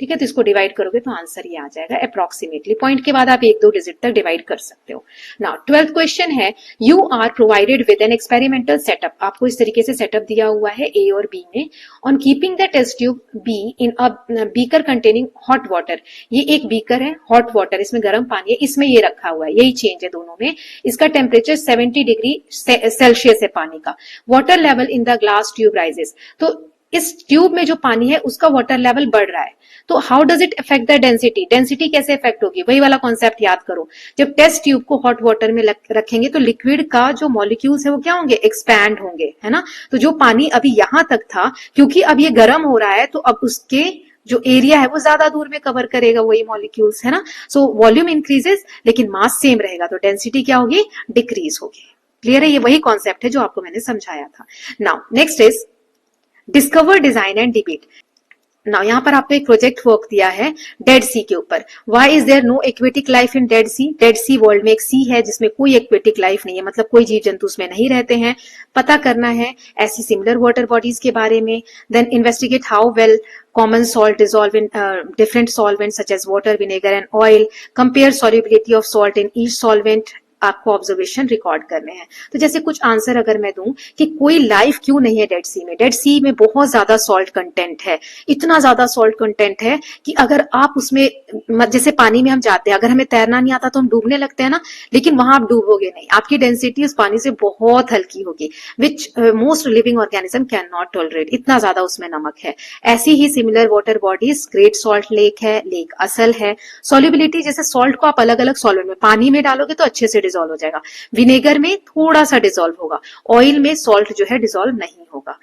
ठीक है, तो इसको डिवाइड करोगे तो आंसर ये आ जाएगा अप्रोक्सीमेटली। पॉइंट के बाद आप 1-2 डिजिट तक डिवाइड कर सकते हो। नाउ 12th क्वेश्चन है, you are provided with an experimental setup. आपको इस तरीके से सेटअप दिया हुआ है ए और बी में, on keeping the test tube B in a beaker containing hot water. ये एक बीकर है, हॉट वाटर, इसमें गर्म पानी है, इसमें ये रखा हुआ है, यही चेंज है दोनों में। इसका टेम्परेचर 70 डिग्री सेल्सियस है पानी का। Water level in the glass tube rises. तो इस ट्यूब में जो पानी है उसका वाटर लेवल बढ़ रहा है, तो how does it affect the density? Density कैसे इफेक्ट होगी? वही वाला कॉन्सेप्ट याद करो, जब टेस्ट ट्यूब को हॉट वाटर में रखेंगे तो लिक्विड का जो मॉलिक्यूल्स है वो क्या होंगे? एक्सपैंड होंगे, है ना। तो जो पानी अभी यहां तक था, क्योंकि अब ये गर्म हो रहा है तो अब उसके जो एरिया है वो ज्यादा दूर में कवर करेगा वही मॉलिक्यूल्स, है ना। सो वॉल्यूम इंक्रीजेस लेकिन मास सेम रहेगा, तो डेंसिटी क्या होगी? डिक्रीज होगी। क्लियर है? ये वही कॉन्सेप्ट है जो आपको मैंने समझाया था। Now next is discover, design and debate. Now यहाँ पर आपको एक प्रोजेक्ट वर्क दिया है डेड सी के ऊपर। Why is there no aquatic life in Dead Sea? Dead Sea world में एक सी है जिसमें कोई एक्वेटिक लाइफ नहीं है, मतलब कोई जीव जंतु उसमें नहीं रहते हैं। पता करना है ऐसी सिमिलर वाटर बॉडीज के बारे में। Then investigate how well common salt dissolve in different solvents such as water, vinegar and oil. Compare solubility of salt in each solvent. आपको ऑब्जर्वेशन रिकॉर्ड करने हैं। तो जैसे कुछ आंसर अगर मैं दूं कि कोई लाइफ क्यों नहीं है डेड सी में? डेड सी में बहुत ज्यादा सॉल्ट कंटेंट है, इतना ज्यादा सॉल्ट कंटेंट है कि अगर आप उसमें, जैसे पानी में हम जाते हैं, अगर हमें तैरना नहीं आता तो हम डूबने लगते हैं ना, लेकिन वहां आप डूबोगे नहीं, आपकी डेंसिटी उस पानी से बहुत हल्की होगी, which most living organism can not tolerate, इतना ज्यादा उसमें नमक है। ऐसी ही similar water bodies Great Salt Lake है, लेक असल है। सॉल्युबिलिटी, जैसे सॉल्ट को आप अलग अलग सॉल्वेंट में, पानी में डालोगे तो अच्छे से डिसॉल्व हो जाएगा, विनेगर में थोड़ा सा डिसॉल्व होगा, ऑयल में सॉल्ट जो है डिसॉल्व नहीं होगा।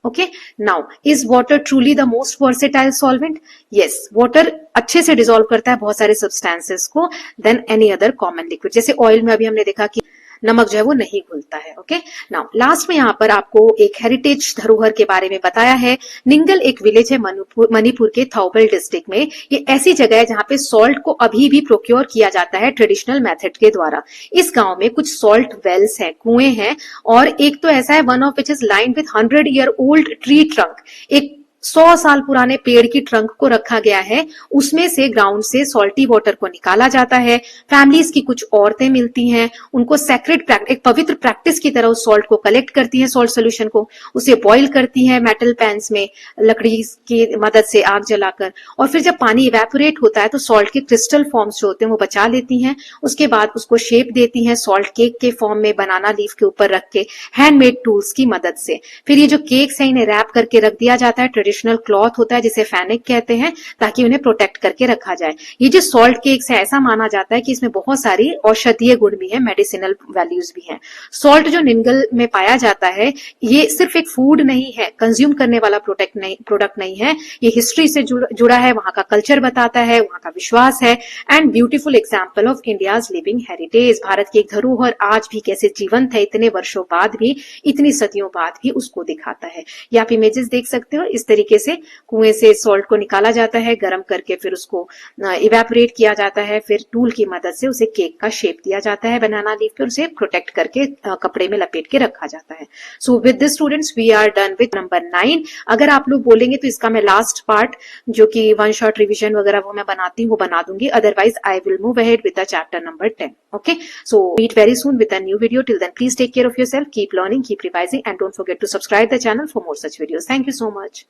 Okay, now is water truly the most versatile solvent? Yes, water अच्छे से डिसॉल्व करता है बहुत सारे सब्सटेंसेस को then any other common liquid. जैसे ऑयल में अभी हमने देखा कि नमक जो है वो नहीं घुलता है। ओके, नाउ लास्ट में यहाँ पर आपको एक हेरिटेज धरोहर के बारे में बताया है। निंगल एक विलेज है मणिपुर के थौबल डिस्ट्रिक्ट में। ये ऐसी जगह है जहाँ पे सॉल्ट को अभी भी प्रोक्योर किया जाता है ट्रेडिशनल मेथड के द्वारा। इस गांव में कुछ सॉल्ट वेल्स हैं, कुएं हैं, और एक तो ऐसा है one of which is lined with 100 year old tree trunk. एक 100 साल पुराने पेड़ की ट्रंक को रखा गया है, उसमें से ग्राउंड से सॉल्टी वाटर को निकाला जाता है। फैमिलीज की कुछ औरतें मिलती हैं, उनको सेक्रेड प्रैक्टिस, एक पवित्र प्रैक्टिस की तरह उस सॉल्ट को कलेक्ट करती हैं, सॉल्ट सोल्यूशन को, उसे बॉईल करती हैं मेटल पैन्स में लकड़ी की मदद से आग जलाकर, और फिर जब पानी इवेपोरेट होता है तो सॉल्ट के क्रिस्टल फॉर्म्स जो होते हैं वो बचा लेती हैं। उसके बाद उसको शेप देती हैं सॉल्ट केक के फॉर्म में, बनाना लीफ के ऊपर रख के हैंडमेड टूल्स की मदद से। फिर ये जो केक्स है इन्हें रैप करके रख दिया जाता है, ट्रेडिशनल क्लॉथ होता है जिसे फैनिक कहते हैं, ताकि उन्हें प्रोटेक्ट करके रखा जाए। ये जो सॉल्ट केक्स है ऐसा माना जाता है कि इसमें बहुत सारी औषधीय गुण भी है, मेडिसिनल वैल्यूज भी हैं। सॉल्ट जो निंगल में पाया जाता है ये सिर्फ एक फूड नहीं है, कंज्यूम करने वाला प्रोडक्ट नहीं है, ये हिस्ट्री से जुड़ा है, वहां का कल्चर बताता है, वहां का विश्वास है, and beautiful example of India's living heritage, Bharat की एक धरोहर आज भी कैसे जीवंत है, इतने वर्षों बाद भी, इतनी सदियों बाद भी उसको दिखाता है। ये आप इमेजेस देख सकते हो, इस तरीके से कुएं से सॉल्ट को निकाला जाता है, गर्म करके फिर उसको इवेपोरेट किया जाता है, फिर टूल की मदद से उसे केक का शेप दिया जाता है बनाना लीफ पे, उसे प्रोटेक्ट करके कपड़े में लपेट के रखा जाता है। So with this students we are done with number 9। अगर आप लोग बोलेंगे तो इसका मैं लास्ट पार्ट जो कि वन शॉट रिविजन वगैरह वो मैं बनाती हूँ वो बना दूंगी, otherwise I will move ahead with the chapter number 10. Okay, so meet very soon with a new video. Till then, please take care of yourself, keep learning, keep revising, and don't forget to subscribe the channel for more such videos. Thank you so much.